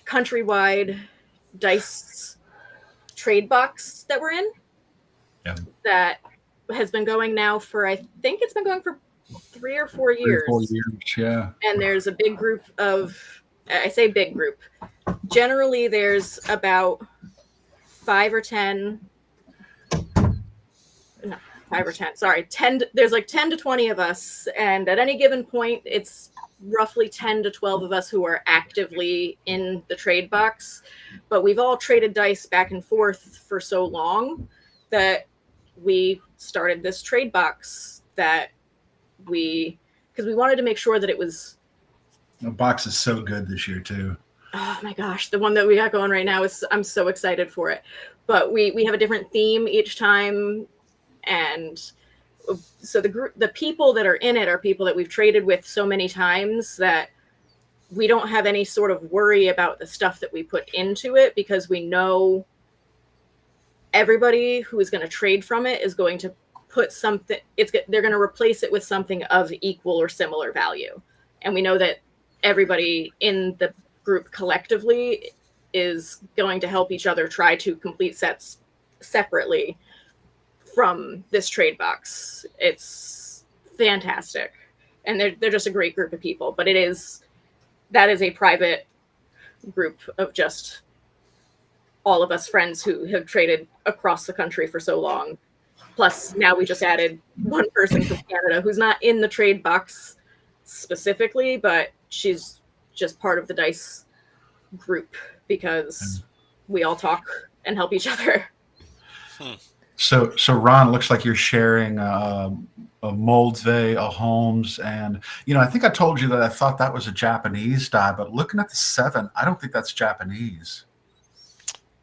countrywide dice trade box that we're in. Yeah. That has been going now for, I think it's been going for 3 or 4 years. 3 or 4 years, yeah. And there's a big group of, I say big group, generally there's about 5 or 10, no, 5 or 10, sorry, 10, there's 10 to 20 of us. And at any given point, it's roughly 10 to 12 of us who are actively in the trade box. But we've all traded dice back and forth for so long that we started this trade box because we wanted to make sure that it was. The box is so good this year too. Oh my gosh, the one that we got going right now I'm so excited for it. But we have a different theme each time, and so the people that are in it are people that we've traded with so many times that we don't have any sort of worry about the stuff that we put into it, because we know everybody who is going to trade from it is going to put something, they're going to replace it with something of equal or similar value. and we know that everybody in the group collectively is going to help each other try to complete sets separately from this trade box. It's fantastic, and they're just a great group of people. But that is a private group of just all of us friends who have traded across the country for so long. Plus, now we just added one person from Canada who's not in the trade box specifically, but she's just part of the dice group because we all talk and help each other. So Ron, looks like you're sharing a Moldsve, a Holmes, and I think I told you that I thought that was a Japanese die, but looking at the 7, I don't think that's Japanese.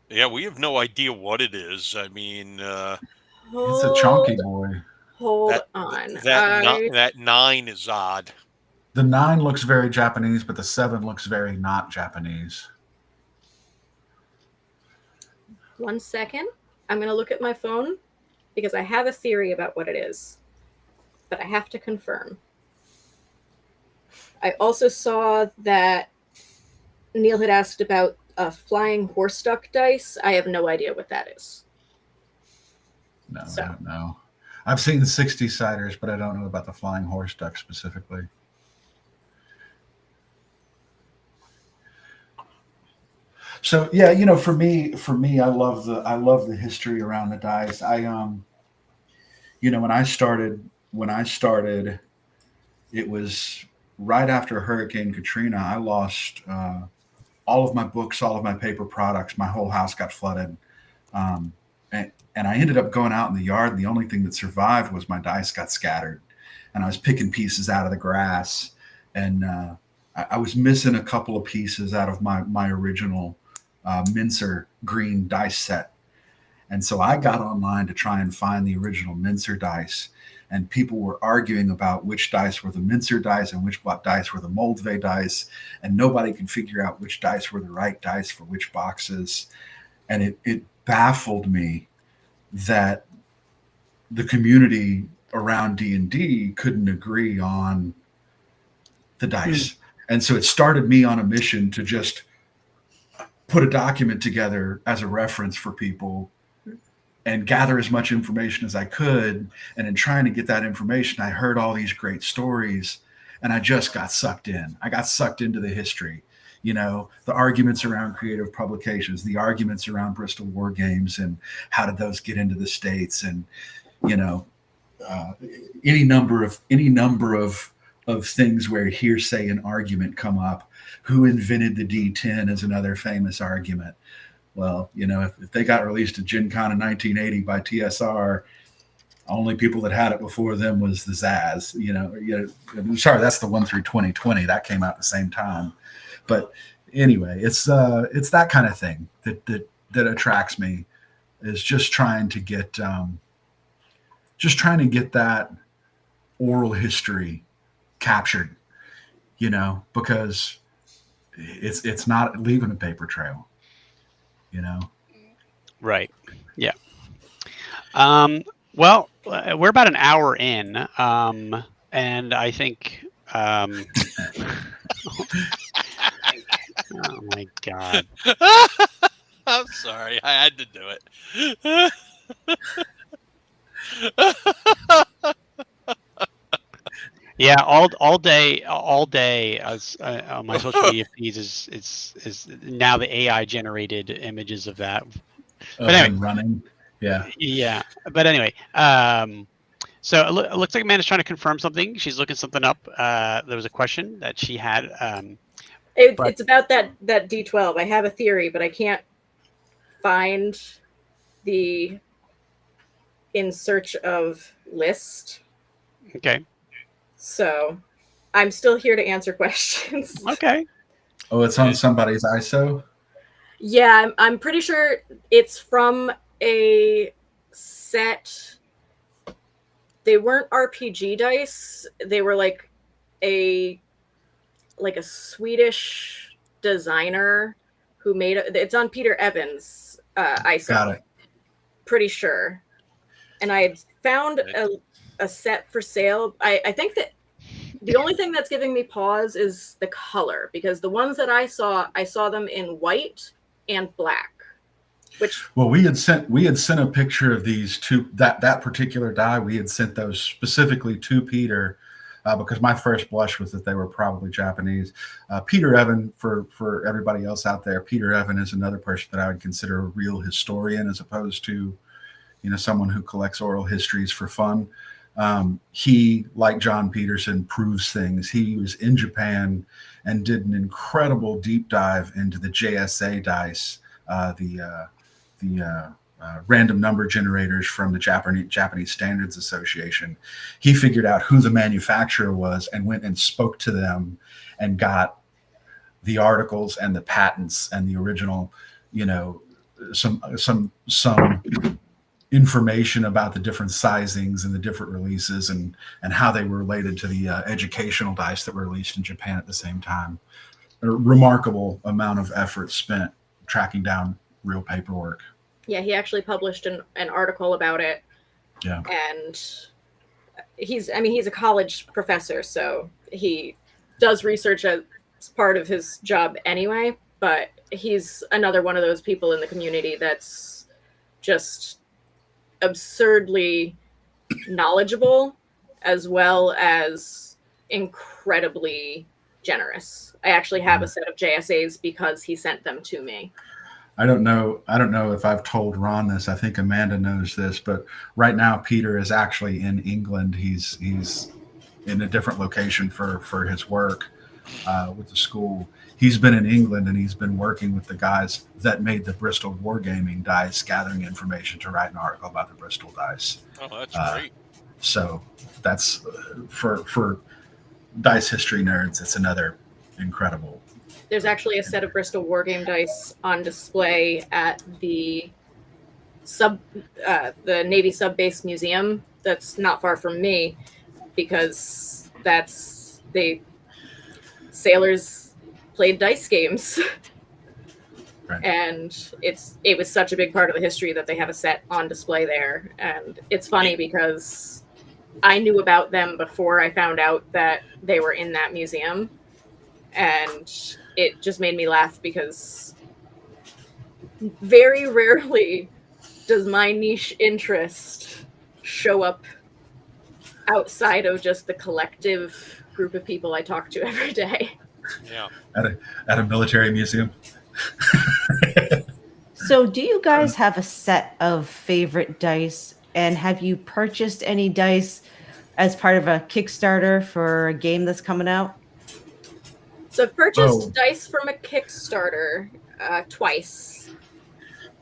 Yeah, we have no idea what it is. I mean, it's a chunky boy. Hold on. That 9 is odd. The 9 looks very Japanese, but the 7 looks very not Japanese. 1 second. I'm going to look at my phone because I have a theory about what it is, but I have to confirm. I also saw that Neil had asked about a flying horse duck dice. I have no idea what that is. No, I don't know. I've seen 60-siders, but I don't know about the flying horse duck specifically. So yeah, for me, I love the history around the dice. When I started, it was right after Hurricane Katrina. I lost all of my books, all of my paper products. My whole house got flooded, and I ended up going out in the yard. And the only thing that survived was my dice got scattered, and I was picking pieces out of the grass, and I was missing a couple of pieces out of my original Mincer green dice set. And so I got online to try and find the original Mincer dice, and people were arguing about which dice were the Mincer dice and which dice were the Moldsve dice, and nobody could figure out which dice were the right dice for which boxes. And it baffled me that the community around D&D couldn't agree on the dice. And so it started me on a mission to just put a document together as a reference for people and gather as much information as I could. And in trying to get that information, I heard all these great stories, and I just got sucked in. I got sucked into the history, the arguments around creative publications, the arguments around Bristol War Games, and how did those get into the States, and any number of things where hearsay and argument come up. Who invented the D10 is another famous argument. Well, if they got released at Gen Con in 1980 by TSR, only people that had it before them was the Zaz. Sorry, that's the 1 through 2020 that came out at the same time. But anyway, it's that kind of thing that attracts me, is just trying to get that oral history captured, because it's not leaving a paper trail, Right. Yeah. Well, we're about an hour in, and I think oh my God. I'm sorry, I had to do it. Yeah, all day as on my social media feeds is now the AI generated images of that. But anyway, running, yeah. But anyway, so it looks like Amanda's trying to confirm something. She's looking something up. There was a question that she had. It's about that D12. I have a theory, but I can't find the in search of list. Okay. So I'm still here to answer questions. Okay. Oh, it's on somebody's ISO? Yeah, I'm pretty sure it's from a set. They weren't RPG dice. They were like a Swedish designer who made it. It's on Peter Evans' ISO. Got it. Pretty sure. And I had found a set for sale. I think that The only thing that's giving me pause is the color, because the ones that I saw them in white and black. Well, we had sent a picture of these two, that particular die. We had sent those specifically to Peter because my first blush was that they were probably Japanese. Peter Evan, for everybody else out there, Peter Evan is another person that I would consider a real historian as opposed to, someone who collects oral histories for fun. He, like John Peterson, proves things. He was in Japan and did an incredible deep dive into the JSA dice, the random number generators from the Japanese Standards Association. He figured out who the manufacturer was and went and spoke to them and got the articles and the patents and the original, some information about the different sizings and the different releases and how they were related to the educational dice that were released in Japan at the same time. A remarkable amount of effort spent tracking down real paperwork. Yeah, he actually published an article about it. Yeah. And he's a college professor, so he does research as part of his job anyway, but he's another one of those people in the community that's just absurdly knowledgeable as well as incredibly generous. I actually have a set of JSAs because he sent them to me. I don't know if I've told Ron this. I think Amanda knows this, but right now Peter is actually in England. He's in a different location for his work with the school. He's been in England and he's been working with the guys that made the Bristol Wargaming dice, gathering information to write an article about the Bristol dice. Oh, that's great. So that's for dice history nerds. It's another incredible. There's actually a set of Bristol Wargame dice on display at the Navy Sub-Base Museum that's not far from me, because sailors played dice games. Right. And it was such a big part of the history that they have a set on display there. And it's funny because I knew about them before I found out that they were in that museum. And it just made me laugh because very rarely does my niche interest show up outside of just the collective group of people I talk to every day. Yeah. At a military museum. So do you guys have a set of favorite dice, and have you purchased any dice as part of a Kickstarter for a game that's coming out? So I've purchased dice from a Kickstarter twice.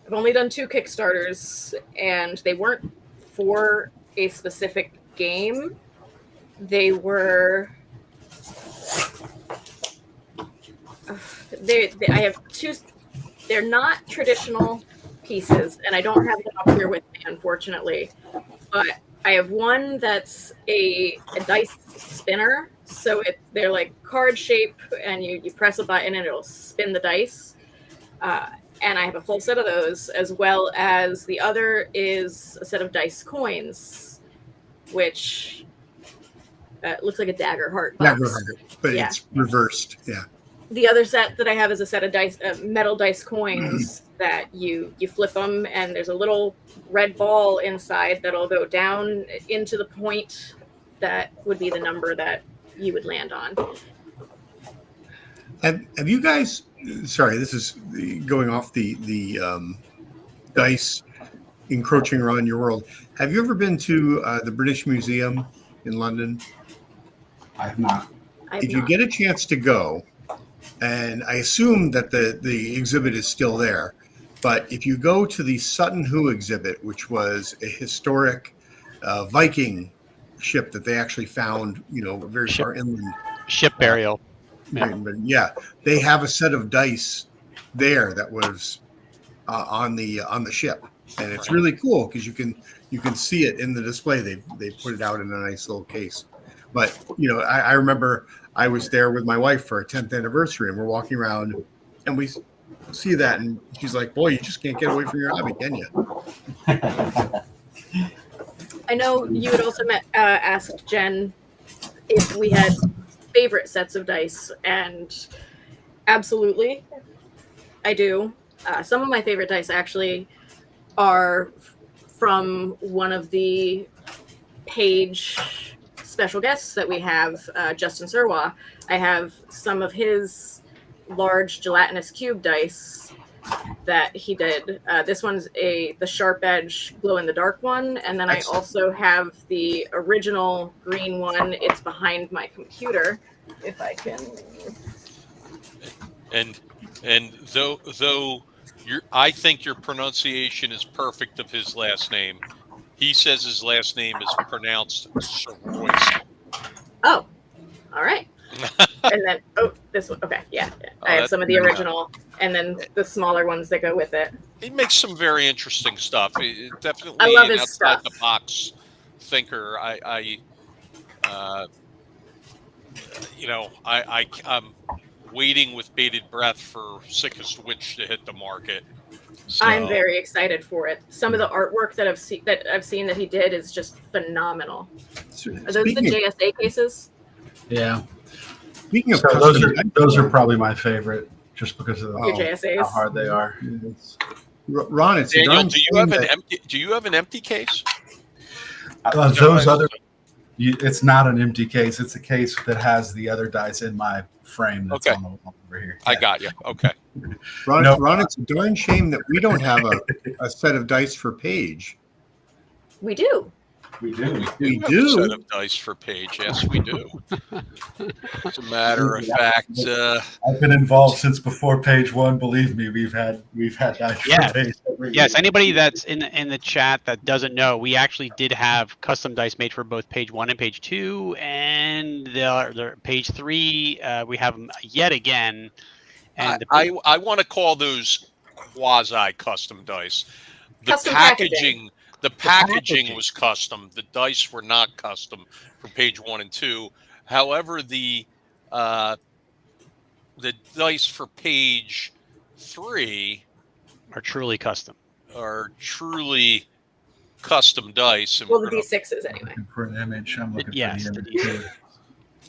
I've only done 2 Kickstarters, and they weren't for a specific game. They were... I have 2... They're not traditional pieces, and I don't have them up here with me, unfortunately. But I have one that's a dice spinner. So they're like card shape, and you press a button and it'll spin the dice. And I have a full set of those, as well as the other is a set of dice coins, which looks like a dagger heart box. Dagger heart, but yeah. It's reversed. Yeah. The other set that I have is a set of dice, metal dice coins that you flip them, and there's a little red ball inside that'll go down into the point that would be the number that you would land on. Have you guys? Sorry, this is going off the dice encroaching around your world. Have you ever been to the British Museum in London? I have not. If you get a chance to go, and I assume that the exhibit is still there, but if you go to the Sutton Hoo exhibit, which was a historic Viking ship that they actually found, very far inland. Ship burial. Yeah. But yeah, they have a set of dice there that was on the ship, and it's really cool because you can see it in the display. They put it out in a nice little case. But I remember I was there with my wife for our 10th anniversary, and we're walking around, and we see that, and she's like, "Boy, you just can't get away from your hobby, can you?" I know you had also asked Jenn if we had favorite sets of dice, and absolutely, I do. Some of my favorite dice actually are from one of the Page special guests that we have, Justin Serwa. I have some of his large gelatinous cube dice that he did. This one's the sharp edge glow in the dark one, and then I also have the original green one. It's behind my computer, if I can. And though I think your pronunciation is perfect of his last name. He says his last name is pronounced Soroyce. Oh, all right. And then, this one. Okay, yeah. I have some of the original, and then the smaller ones that go with it. He makes some very interesting stuff. Definitely I love his outside stuff. the box thinker. I'm waiting with bated breath for Sickest Witch to hit the market. So, I'm very excited for it. Some of the artwork that I've seen that he did is just phenomenal. Are those the JSA cases? Yeah. Speaking of those are probably my favorite, just because of Your JSAs. how hard they are. Ron, it's Daniel, do you have an empty case? It's not an empty case. It's a case that has the other dice in my frame. That's on over here. I got you. Okay. Ron, it's a darn shame that we don't have a set of dice for Page. We do. We do. We have do. A set of dice for Page. Yes, we do. As a matter of fact, I've been involved since before Page 1. Believe me, we've had dice for Page. Yes, anybody that's in the chat that doesn't know, we actually did have custom dice made for both Page 1 and Page 2, and the Page 3. We have them yet again. And I want to call those quasi custom dice. Custom packaging. The packaging was custom. The dice were not custom for Page 1 and 2. However, the dice for Page 3 are truly custom. Are truly custom dice. And well, the D6s anyway. For an image, I'm looking for the image.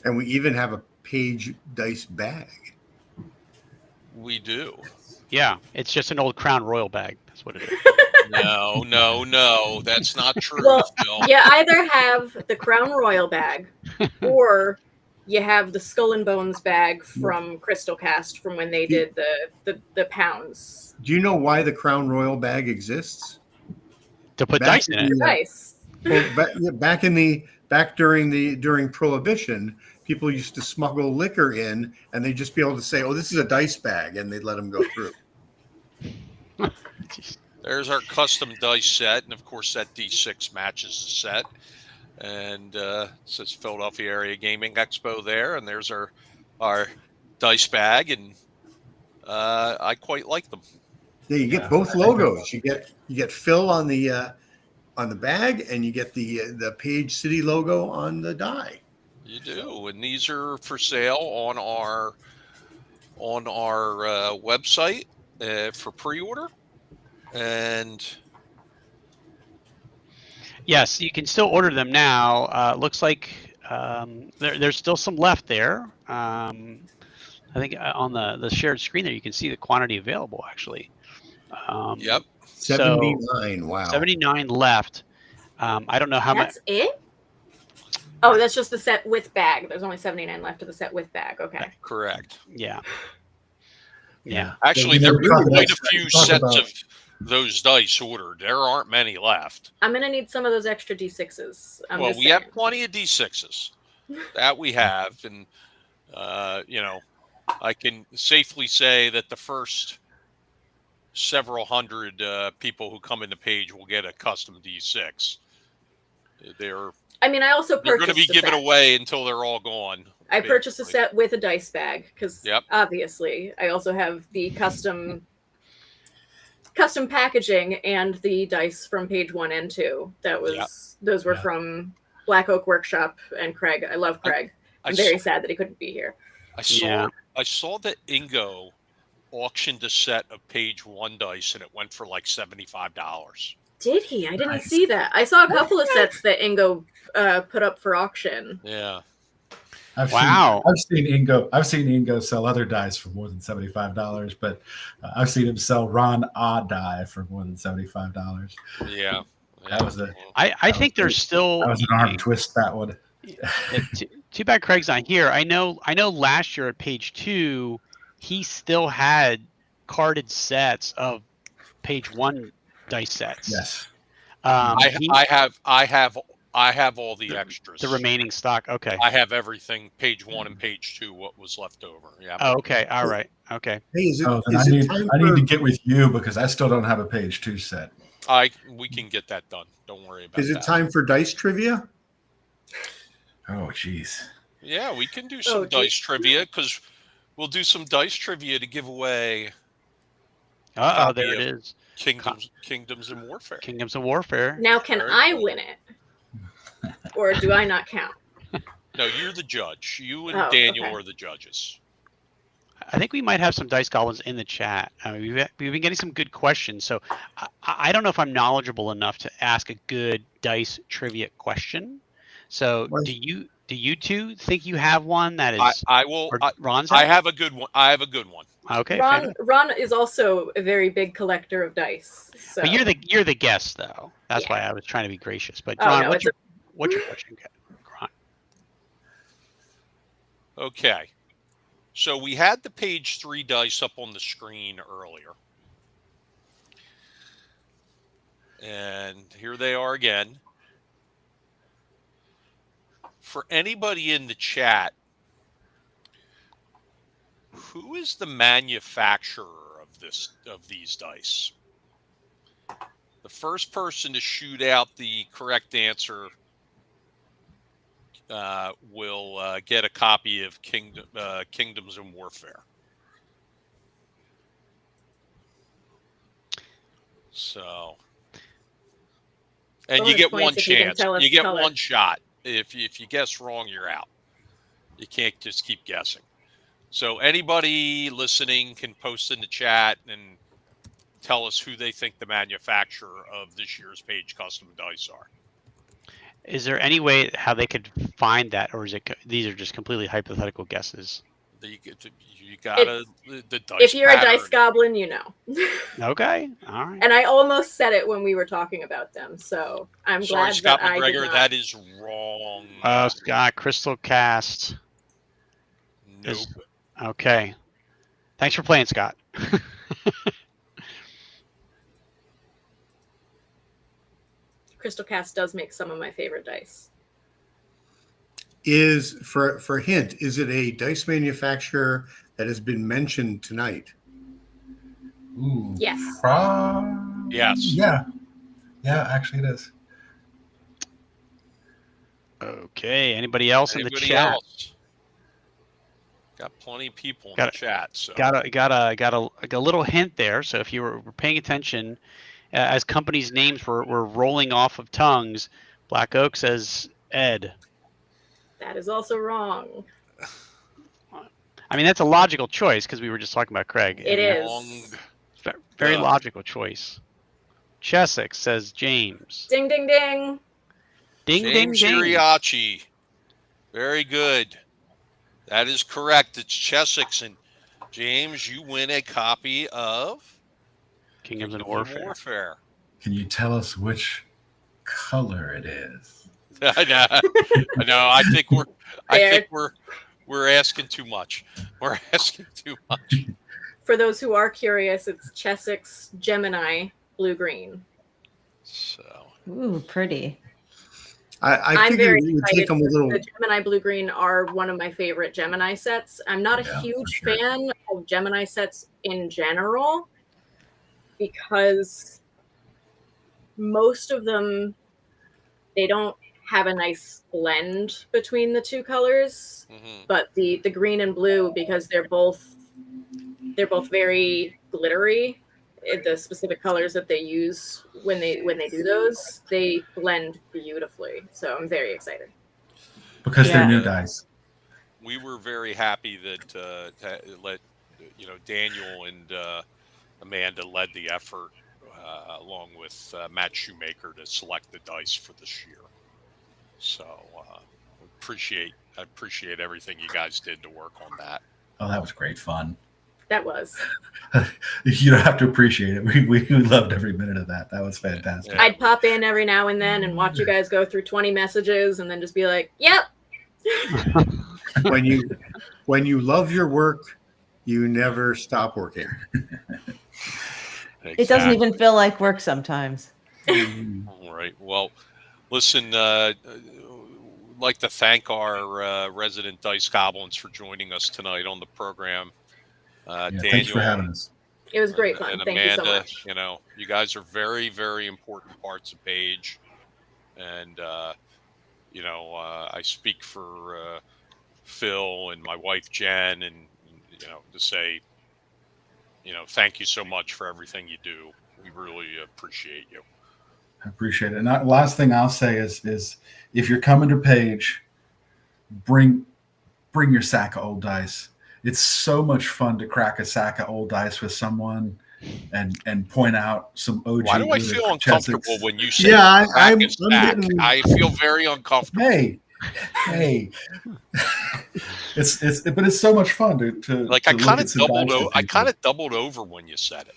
And we even have a Page dice bag. We do. Yeah, it's just an old Crown Royal bag. That's what it is. No, that's not true. Well, you either have the Crown Royal bag, or you have the Skull and Bones bag from Crystal Cast from when they did the pounds. Do you know why the Crown Royal bag exists? To put dice in it. Dice. Well, back during Prohibition, people used to smuggle liquor in, and they'd just be able to say, "Oh, this is a dice bag," and they'd let them go through. There's our custom dice set, and of course that D6 matches the set. And it says Philadelphia Area Gaming Expo there, and there's our dice bag, and I quite like them. Yeah, you get both logos. You get Phil on the bag, and you get the Page City logo on the die. You do, and these are for sale on our website for pre-order. And yes, you can still order them now. Looks like there's still some left there. I think on the shared screen there, you can see the quantity available, actually. Yep. 79. Wow. 79 left. I don't know how much. That's it? Oh, that's just the set with bag. There's only 79 left of the set with bag. Okay. Correct. Yeah. Actually, there are quite a few sets of those dice ordered. There aren't many left. I'm going to need some of those extra D6s. We have plenty of D6s. That we have. And, I can safely say that the first several hundred people who come into Page will get a custom D6. I also purchased. They're going to be given away until they're all gone. I purchased a set with a dice bag because obviously I also have the custom packaging and the dice from Page 1 and 2. Those were from Black Oak Workshop and Craig. I love Craig. I'm very sad that he couldn't be here. I saw that Ingo auctioned a set of Page 1 dice and it went for like $75. Did he? I didn't see that. I saw a couple of sets that Ingo put up for auction. Yeah. Wow. I've seen Ingo sell other dice for more than $75, but I've seen him sell Ron A die for more than $75. Yeah. That was a I think there's still that was an arm twist. That one. too bad Craig's not here. I know last year at page 2, he still had carded sets of page 1 dice sets. Yes. I have all the extras. The remaining stock. Okay. I have everything, page 1 and page 2, what was left over. Yeah. Oh, okay. All right. Okay. Hey, is it? Oh, then is I it need time I need for- to get with you because I still don't have a page 2 set. We can get that done. Don't worry about that. Is it time for dice trivia? Oh, jeez. Yeah, we can do some dice trivia because we'll do some dice trivia to give away. Oh, there it is. Kingdoms and Warfare. Kingdoms of Warfare. Now, can Very I cool. win it? Or do I not count? No, you're the judge. You and Oh, Daniel okay. are the judges. I think we might have some dice goblins in the chat. I mean, we've been getting some good questions. So I don't know if I'm knowledgeable enough to ask a good dice trivia question. So Well- do you two think you have one that is? I will. or Ron's I has? have a good one. I have a good one. Okay. Ron is also a very big collector of dice. So. But you're the guest though. That's Yeah. why I was trying to be gracious. But Oh, Ron, no, what's your question? Ron? Okay. So we had the page 3 dice up on the screen earlier. And here they are again. For anybody in the chat, who is the manufacturer of these dice? The first person to shoot out the correct answer will get a copy of Kingdoms and Warfare. So, and you Bonus get points one if you can chance. tell us You get color. one shot. If you guess wrong, you're out. You can't just keep guessing. So anybody listening can post in the chat and tell us who they think the manufacturer of this year's Page Custom dice are. Is there any way how they could find that, or is it these are just completely hypothetical guesses? You gotta the dice. If you're pattern. a dice goblin, you know. Okay. All right. And I almost said it when we were talking about them, so I'm Sorry, glad Scott that I did McGregor, not. that is wrong. Scott, Crystal Cast. Nope. Okay. Thanks for playing, Scott. Crystal Cast does make some of my favorite dice. Is for a hint, is it a dice manufacturer that has been mentioned tonight? Ooh. Yes. Yes. Yeah. Yeah, actually it is. Okay. Anybody else in the Anybody chat? else? Got plenty of people in Got the chat. So Got a little hint there. So if you were paying attention, as companies' names were rolling off of tongues, Black Oak says Ed. That is also wrong. I mean, that's a logical choice because we were just talking about Craig. It is. Wrong. Very Yeah. logical choice. Cheswick says James. Ding, ding, ding. Ding, James ding, ding. Iriachi. Very good. That is correct. It's Cheswick's. And James, you win a copy of Kingdoms and Kingdom of Warfare. Can you tell us which color it is? I know. I think we're asking too much. We're asking too much. For those who are curious, it's Cheswick's Gemini blue-green. So Ooh, pretty. I I'm figured very it would excited. take them a little. The Gemini blue-green are one of my favorite Gemini sets. I'm not a Yeah, huge for sure. fan of Gemini sets in general because most of them, they don't have a nice blend between the two colors. mhm. But the green and blue, because they're both very glittery, the specific colors that they use when they do those, they blend beautifully. So I'm very excited. Because Yeah. they're new dice. We were very happy that Daniel and Amanda led the effort along with Matt Shoemaker to select the dice for this year. So appreciate everything you guys did to work on that. Oh, that was great fun. That was. You don't have to appreciate it. We loved every minute of that. That was fantastic. Yeah. I'd pop in every now and then and watch you guys go through 20 messages and then just be like, yep. When you love your work, you never stop working. It doesn't even feel like work sometimes. All right. Well, listen, like to thank our resident dice goblins for joining us tonight on the program. Daniel, thanks for having us. It was great fun. And Thank Amanda, you so much. you know, you guys are very, very important parts of Page. And, you know, I speak for Phil and my wife, Jenn, and, you know, to say, you know, thank you so much for everything you do. We really appreciate you. I appreciate it. And last thing I'll say is if you're coming to Page, bring your sack of old dice. It's so much fun to crack a sack of old dice with someone and point out some OG. Why do I feel uncomfortable when you say I'm getting... I feel very uncomfortable. Hey. It's so much fun to like to I kind of doubled over when you said it.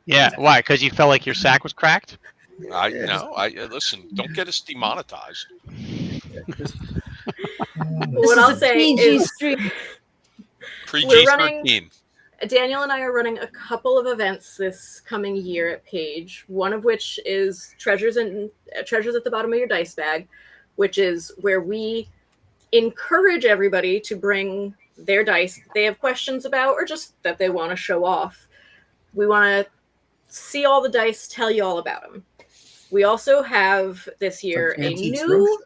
Yeah. Why? Because you felt like your sack was cracked? Listen, don't get us demonetized. What I'll say is PG-13. Daniel and I are running a couple of events this coming year at Page, one of which is Treasures at the Bottom of Your Dice Bag, which is where we encourage everybody to bring their dice they have questions about or just that they want to show off. We want to see all the dice, tell you all about them. We also have this year a new...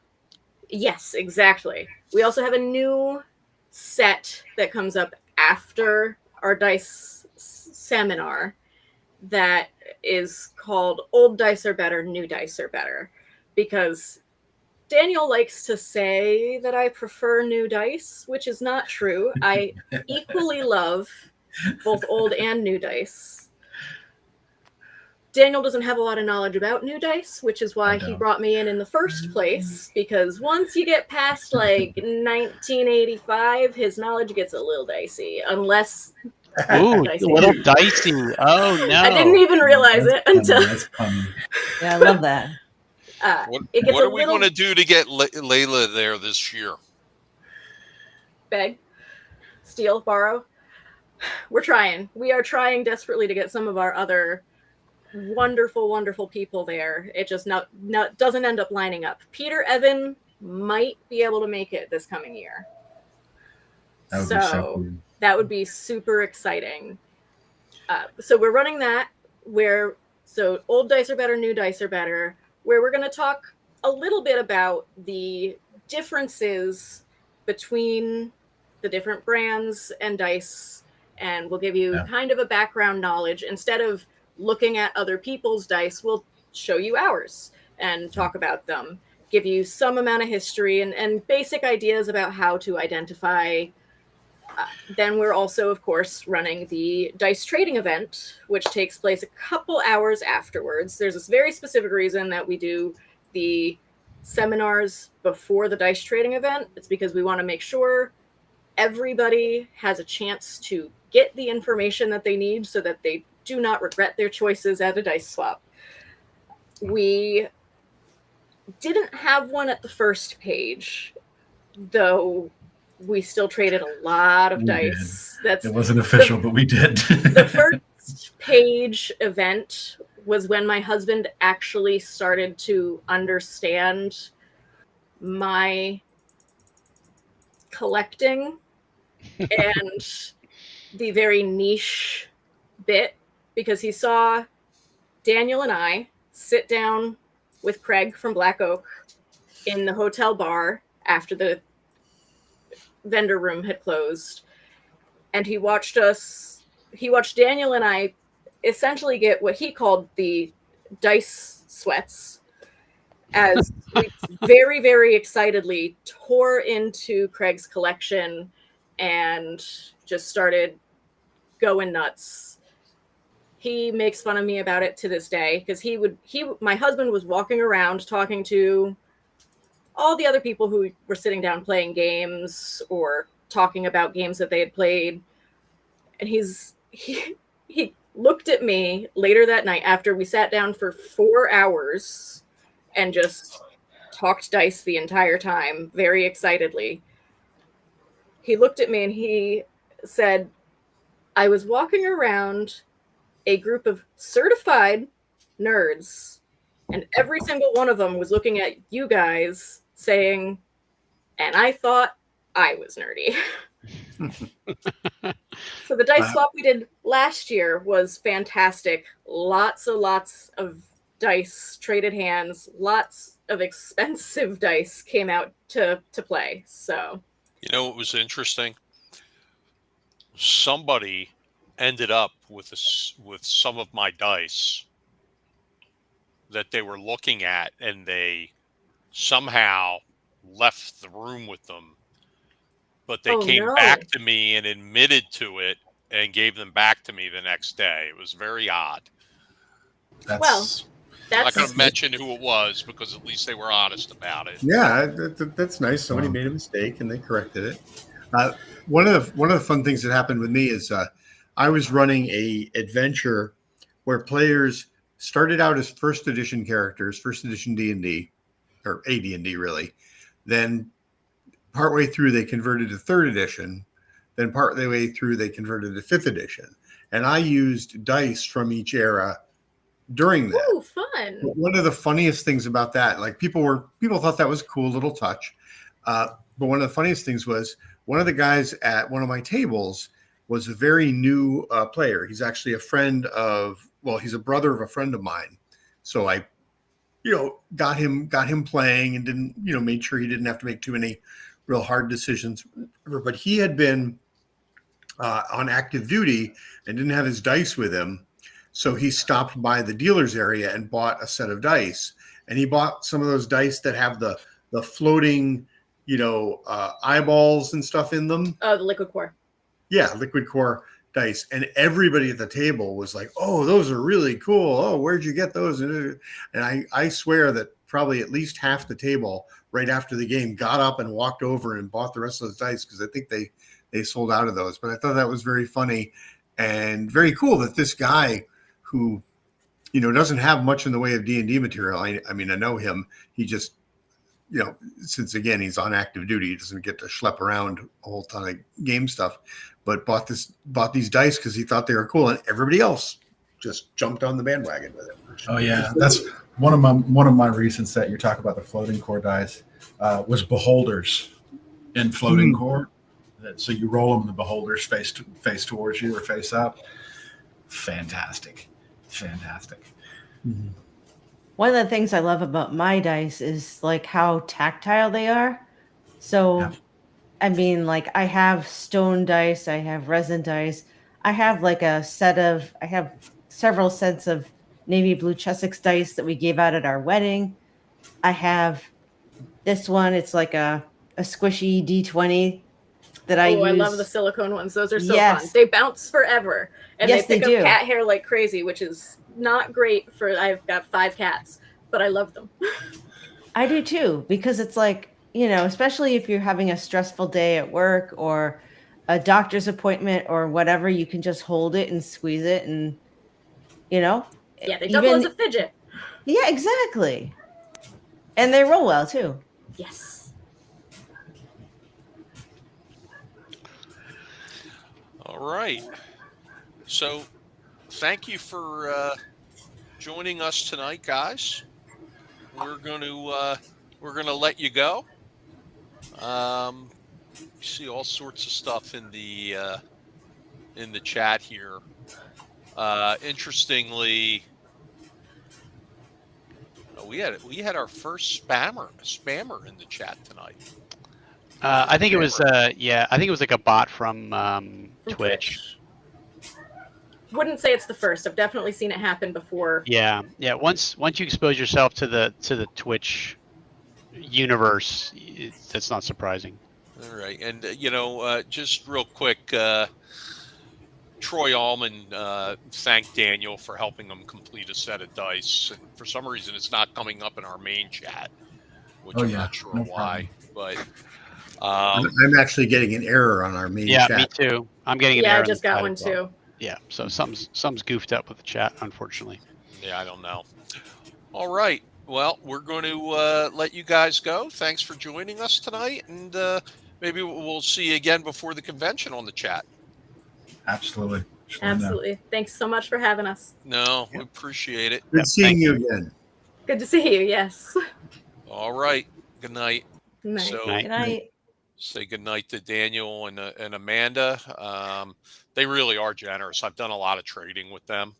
Yes, exactly. We also have a new set that comes up after our dice seminar that is called Old Dice Are Better, New Dice Are Better. Because Daniel likes to say that I prefer new dice, which is not true. I equally love both old and new dice. Daniel doesn't have a lot of knowledge about new dice, which is why he brought me in the first place, because once you get past like 1985, his knowledge gets a little dicey, unless... Ooh, a little dicey. Oh, no. I didn't even realize it until... Yeah, I love that. What are we going to do to get Layla there this year? Beg, steal, borrow. We're trying. We are trying desperately to get some of our other wonderful, wonderful people there. It just doesn't end up lining up. Peter Evan might be able to make it this coming year. That would be so cool. That would be super exciting. So we're running that so Old Dice Are Better, New Dice Are Better, where we're going to talk a little bit about the differences between the different brands and dice, and we'll give you kind of a background knowledge. Instead of looking at other people's dice, we'll show you ours and talk about them, give you some amount of history and basic ideas about how to identify. Then we're also, of course, running the dice trading event, which takes place a couple hours afterwards. There's this very specific reason that we do the seminars before the dice trading event. It's because we want to make sure everybody has a chance to get the information that they need so that they do not regret their choices at a dice swap. We didn't have one at the first Page, though we still traded a lot of dice. It wasn't official, but we did. The first Page event was when my husband actually started to understand my collecting and the very niche bit, because he saw Daniel and I sit down with Craig from Black Oak in the hotel bar after the vendor room had closed, and he watched Daniel and I essentially get what he called the dice sweats, as we very, very excitedly tore into Craig's collection and just started going nuts. He makes fun of me about it to this day, because my husband was walking around talking to all the other people who were sitting down playing games or talking about games that they had played. And he looked at me later that night after we sat down for 4 hours and just talked dice the entire time, very excitedly. He looked at me and he said, I was walking around a group of certified nerds, and every single one of them was looking at you guys saying, and I thought I was nerdy. So the dice swap we did last year was fantastic. Lots of dice, traded hands, lots of expensive dice came out to play. So, You know what was interesting? Somebody ended up with some of my dice that they were looking at, and they somehow left the room with them. But they came back to me and admitted to it and gave them back to me the next day. It was very odd. I'm not going to mention who it was because at least they were honest about it. Yeah, that's nice. Somebody made a mistake and they corrected it. One of the fun things that happened with me is I was running a adventure where players started out as first edition characters, first edition D&D, or AD&D really. Then partway through they converted to third edition. Then partway way through they converted to fifth edition. And I used dice from each era during that. Ooh, fun. One of the funniest things about that, like people thought that was a cool little touch. But one of the funniest things was one of the guys at one of my tables was a very new player. He's actually a friend of, he's a brother of a friend of mine. So I, got him playing and didn't, made sure he didn't have to make too many real hard decisions. But he had been on active duty and didn't have his dice with him. So he stopped by the dealer's area and bought a set of dice. And he bought some of those dice that have the floating, eyeballs and stuff in them. Oh, the liquid core. Yeah, liquid core dice. And everybody at the table was like, oh, those are really cool. Oh, where'd you get those? And I swear that probably at least half the table right after the game got up and walked over and bought the rest of those dice because I think they sold out of those. But I thought that was very funny and very cool that this guy who, doesn't have much in the way of D&D material. I mean, I know him. He just, since again, he's on active duty, he doesn't get to schlep around a whole ton of game stuff, but bought these dice because he thought they were cool, and everybody else just jumped on the bandwagon with it. Oh yeah. That's one of my recent set. You talk about the floating core dice, was beholders in floating core. So you roll them, the beholders face towards you or face up. Fantastic. Mm-hmm. One of the things I love about my dice is like how tactile they are. So, yeah. I mean, like I have stone dice, I have resin dice. I have several sets of navy blue Chessex dice that we gave out at our wedding. I have this one. It's like a squishy D20 that I use. I love the silicone ones. Those are so fun. They bounce forever. And they pick up cat hair like crazy, which is not great I've got 5 cats, but I love them. I do too, because it's like, especially if you're having a stressful day at work or a doctor's appointment or whatever, you can just hold it and squeeze it and, Yeah, they double as a fidget. Yeah, exactly. And they roll well too. Yes. All right. So thank you for joining us tonight, guys. We're going to let you go. See all sorts of stuff in the chat here. Interestingly, we had our first spammer in the chat tonight. I think it was like a bot from Twitch. Wouldn't say it's the first. I've definitely seen it happen before. Yeah. Once you expose yourself to the Twitch universe, that's not surprising. All right, and just real quick, Troy Allman thanked Daniel for helping him complete a set of dice, and for some reason it's not coming up in our main chat. which Oh, I'm yeah. not sure No why. But I'm actually getting an error on our main Yeah, chat. me too. I'm getting an Yeah, error I in the just got chat one as well. too. Yeah, so something's goofed up with the chat, unfortunately. yeah, I don't know. All right. Well, we're going to let you guys go. Thanks for joining us tonight, and maybe we'll see you again before the convention on the chat. Absolutely. Just let me know. Absolutely. Thanks so much for having us. No, we appreciate it. Good Yep, seeing thank you again. Good to see you. Yes. All right. Good night. Nice. So Night. Good night. say good night to Daniel and Amanda. They really are generous. I've done a lot of trading with them.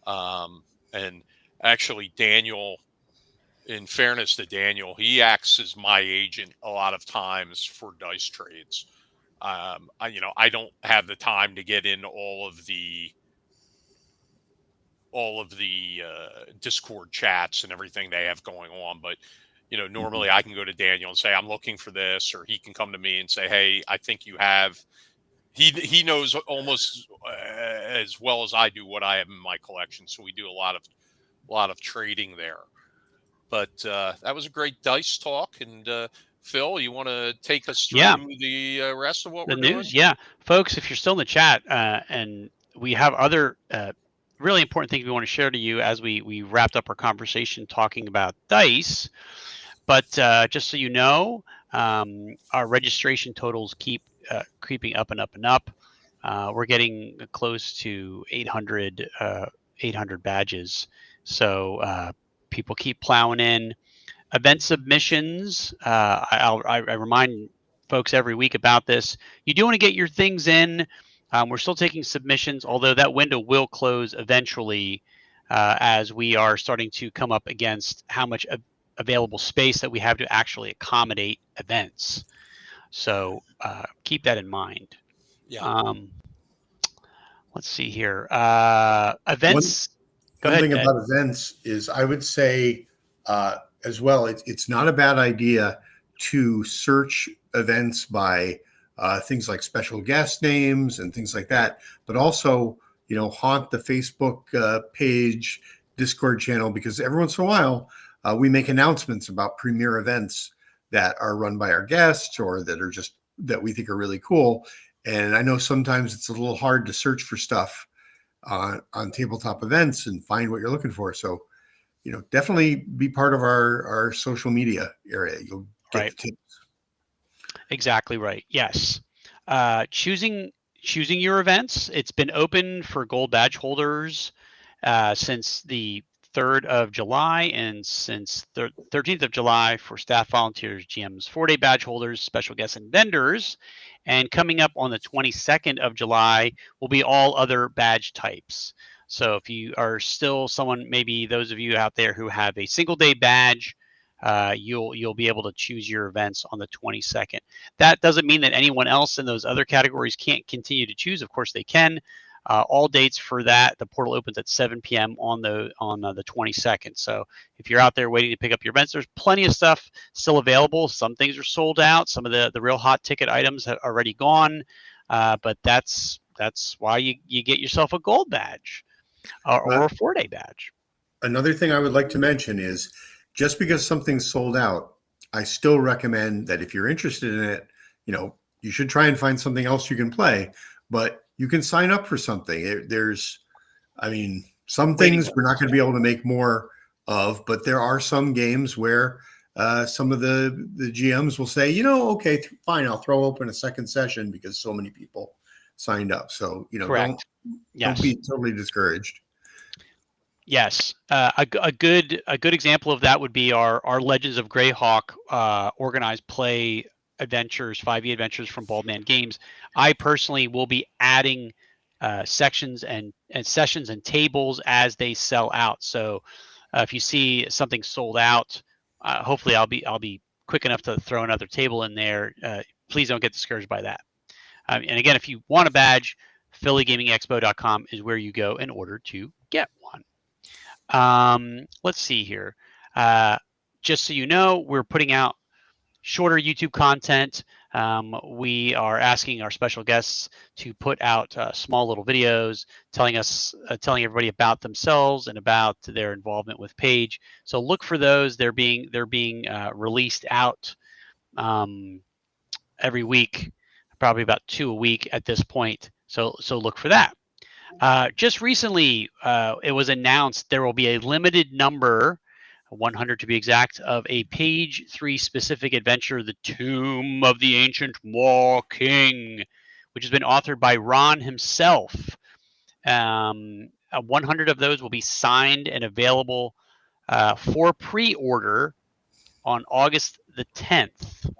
And actually, Daniel, in fairness to Daniel, he acts as my agent a lot of times for dice trades. I don't have the time to get into all of the Discord chats and everything they have going on, but normally I can go to Daniel and say I'm looking for this, or he can come to me and say, hey, I think you have. He knows almost as well as I do what I have in my collection, so we do a lot of trading there. But that was a great dice talk. And Phil, you want to take us through the rest of what The we're news, doing? yeah, folks. If you're still in the chat, and we have other really important things we want to share to you as we wrapped up our conversation talking about dice. But just so you know, our registration totals keep creeping up and up and up. We're getting close to 800 badges. So people keep plowing in. Event submissions. I remind folks every week about this. You do want to get your things in. We're still taking submissions, although that window will close eventually as we are starting to come up against how much available space that we have to actually accommodate events. So keep that in mind. Yeah. Let's see here. Events. Go One ahead, thing Ed. about events is I would say as well, it's not a bad idea to search events by things like special guest names and things like that, but also, haunt the Facebook page, Discord channel, because every once in a while we make announcements about premier events that are run by our guests or that are just that we think are really cool. And I know sometimes it's a little hard to search for stuff on tabletop events and find what you're looking for. So, definitely be part of our social media area. You'll get Right. the tips. Exactly right. Yes. Choosing your events. It's been open for gold badge holders since the 3rd of July and since the 13th of July for staff, volunteers, GMs, 4-day badge holders, special guests, and vendors. And coming up on the 22nd of July will be all other badge types. So if you are still someone, maybe those of you out there who have a single day badge, you'll be able to choose your events on the 22nd. That doesn't mean that anyone else in those other categories can't continue to choose. Of course they can. All dates for that, the portal opens at 7 p.m. on the 22nd. So if you're out there waiting to pick up your events, there's plenty of stuff still available. Some things are sold out. Some of the real hot ticket items have already gone. But that's why you get yourself a gold badge or a 4-day badge. Another thing I would like to mention is just because something's sold out, I still recommend that if you're interested in it, you should try and find something else you can play, but you can sign up for something. Some things we're not going to be able to make more of, but there are some games where some of the GMs will say, okay, fine, I'll throw open a second session because so many people signed up. So, Correct. Don't be totally discouraged. Yes, a good example of that would be our Legends of Greyhawk organized play adventures, 5e adventures from Baldman Games. I personally will be adding sections and sessions and tables as they sell out. So if you see something sold out, hopefully I'll be quick enough to throw another table in there. Please don't get discouraged by that. And again, if you want a badge, PhillyGamingExpo.com is where you go in order to get one. Let's see here. Just so you know, we're putting out shorter YouTube content. We are asking our special guests to put out small little videos telling everybody about themselves and about their involvement with Page. So look for those. They're being released out every week, probably about 2 a week at this point. So look for that. Just recently, it was announced there will be a limited number, 100 to be exact, of a Page 3 specific adventure, The Tomb of the Ancient Maw King, which has been authored by Ron himself. 100 of those will be signed and available for pre-order on August the 10th.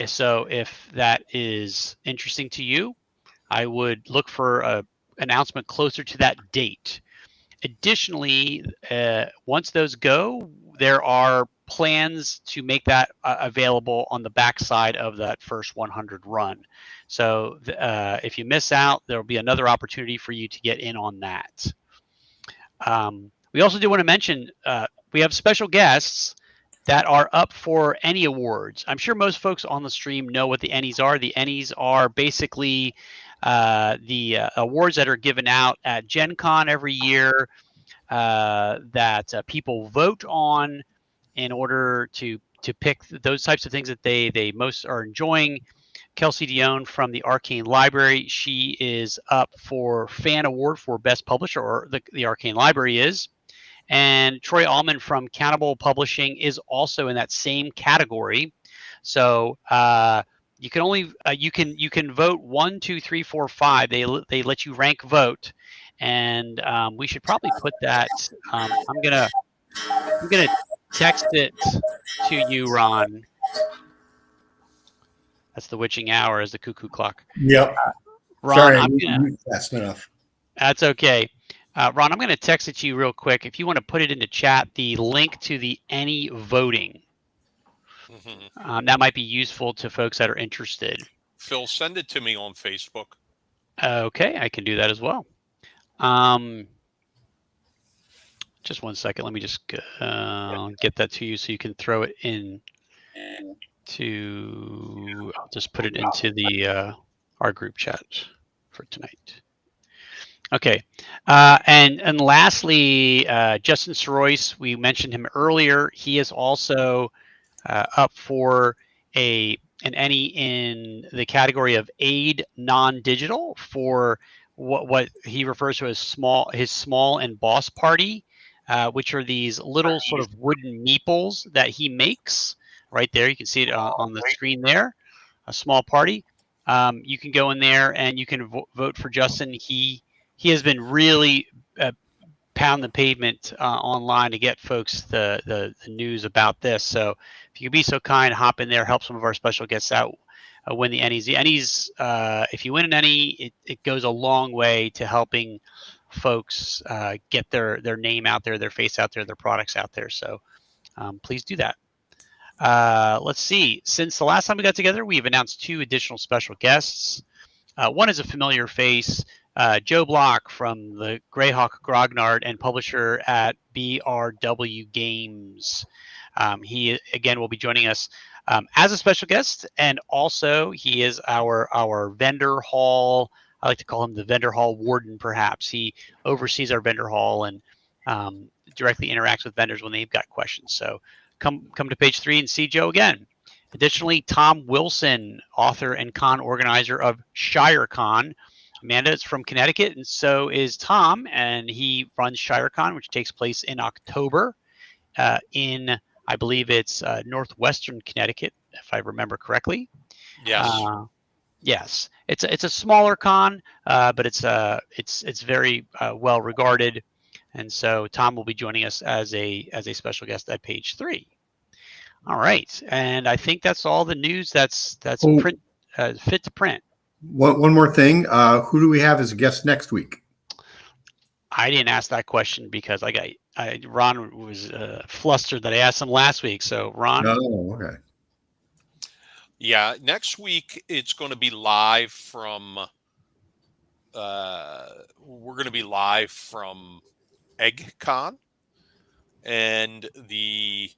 So if that is interesting to you, I would look for an announcement closer to that date. Additionally, once those go, there are plans to make that available on the backside of that first 100 run. So if you miss out, there will be another opportunity for you to get in on that. We also do want to mention we have special guests that are up for Ennie Awards. I'm sure most folks on the stream know what the Ennies are. The Ennies are basically the awards that are given out at Gen Con every year that people vote on in order to pick those types of things that they most are enjoying. Kelsey Dione from the Arcane Library, she is up for Fan Award for Best Publisher, or the Arcane Library is. And Troy Allman from Cannibal Publishing is also in that same category. So you can only you can vote 1, 2, 3, 4, 5. They let you rank vote, and we should probably put that. I'm gonna text it to you, Ron. That's the witching hour, as the cuckoo clock. Yep. Ron, sorry, that's enough. That's okay. Ron, I'm going to text it to you real quick. If you want to put it in the chat, the link to the Ennie voting. That might be useful to folks that are interested. Phil, send it to me on Facebook. Okay, I can do that as well. Just 1 second. Let me just get that to you so you can throw it in to. I'll just put it into the our group chat for tonight. Okay, and lastly, Justin Sorois, we mentioned him earlier. He is also up for an Ennie in the category of aid non-digital for what he refers to as his small and boss party, which are these little sort of wooden meeples that he makes. Right there, you can see it on the screen there. A small party. You can go in there and you can vote for Justin. He has been really pound the pavement online to get folks the news about this. So if you could be so kind, hop in there, help some of our special guests out win the Ennies. The Ennies, if you win an Ennie, it goes a long way to helping folks get their name out there, their face out there, their products out there. So please do that. Let's see. Since the last time we got together, we've announced 2 additional special guests. One is a familiar face. Joe Block from the Greyhawk Grognard and publisher at BRW Games. He again will be joining us as a special guest, and also he is our vendor hall. I like to call him the vendor hall warden. Perhaps he oversees our vendor hall and directly interacts with vendors when they've got questions. So come to page 3 and see Joe again. Additionally, Tom Wilson, author and con organizer of ShireCon. Amanda is from Connecticut, and so is Tom, and he runs ShireCon, which takes place in October in, I believe it's northwestern Connecticut, if I remember correctly. Yes. Yes, it's a smaller con, but it's very well regarded, and so Tom will be joining us as a special guest at page 3. All right, and I think that's all the news that's fit to print. One more thing. Who do we have as a guest next week? I didn't ask that question because Ron was flustered that I asked him last week. So Ron. Oh, okay. Yeah, next week it's going to be live from. We're going to be live from EggCon, and the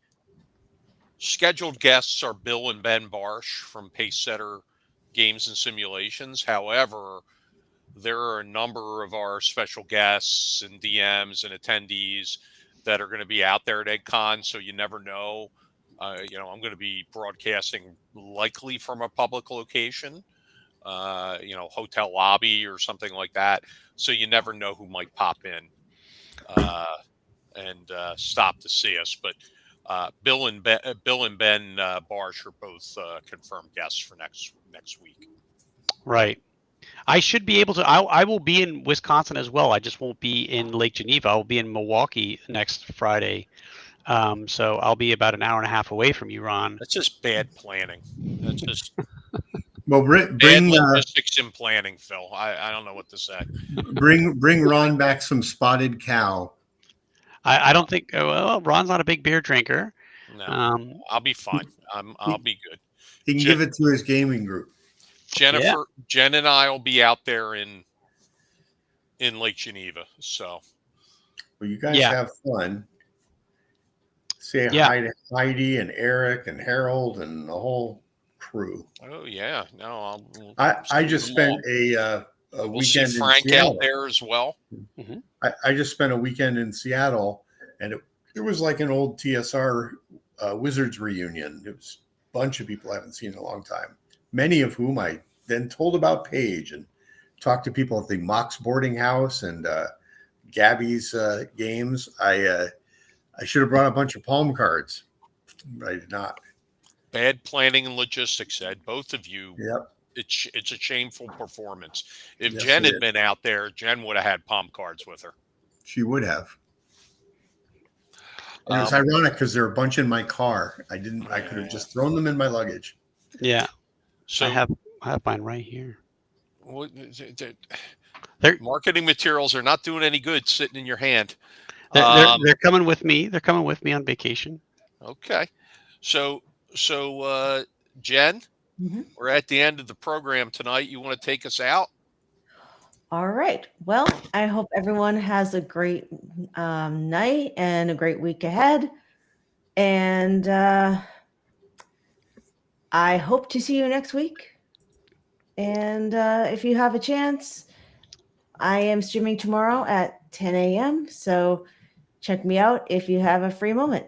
Scheduled guests are Bill and Ben Barsh from Pacesetter Games and Simulations. However, there are a number of our special guests and DMs and attendees that are going to be out there at EggCon, so you never know. I'm going to be broadcasting likely from a public location, hotel lobby or something like that. So you never know who might pop in and stop to see us. But Bill and Ben Barsh are both confirmed guests for next week. Right. I should be able to. I will be in Wisconsin as well. I just won't be in Lake Geneva. I'll be in Milwaukee next Friday. So I'll be about an hour and a half away from you, Ron. That's just bad planning. That's just Well, bad bring logistics and planning, Phil. I don't know what to say. bring Ron back some spotted cow. I don't think. Well, Ron's not a big beer drinker. No, I'll be fine. I'll be good. He can give it to his gaming group. Jenn and I will be out there in Lake Geneva. So, well, you guys have fun. Say hi to Heidi and Eric and Harold and the whole crew. Oh yeah, no, I just spent a we'll weekend see Frank in Seattle. out there as well. Mm-hmm. I just spent a weekend in Seattle, and it was like an old TSR Wizards reunion. It was a bunch of people I haven't seen in a long time, many of whom I then told about Paige and talked to people at the Mox boarding house and Gabby's games. I should have brought a bunch of palm cards, but I did not. Bad planning and logistics, Ed. Both of you. Yep. It's a shameful performance. If Yes, Jenn it had is. been out there, Jenn would have had palm cards with her. She would have. And it's ironic because there are a bunch in my car. I could have just thrown them in my luggage. Yeah. So I have mine right here. Marketing materials are not doing any good sitting in your hand. They're coming with me. They're coming with me on vacation. Okay. So Jenn, we're at the end of the program tonight. You want to take us out? All right. Well, I hope everyone has a great night and a great week ahead. And I hope to see you next week. And if you have a chance, I am streaming tomorrow at 10 a.m. So check me out if you have a free moment.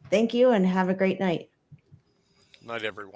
Thank you and have a great night. Night, everyone.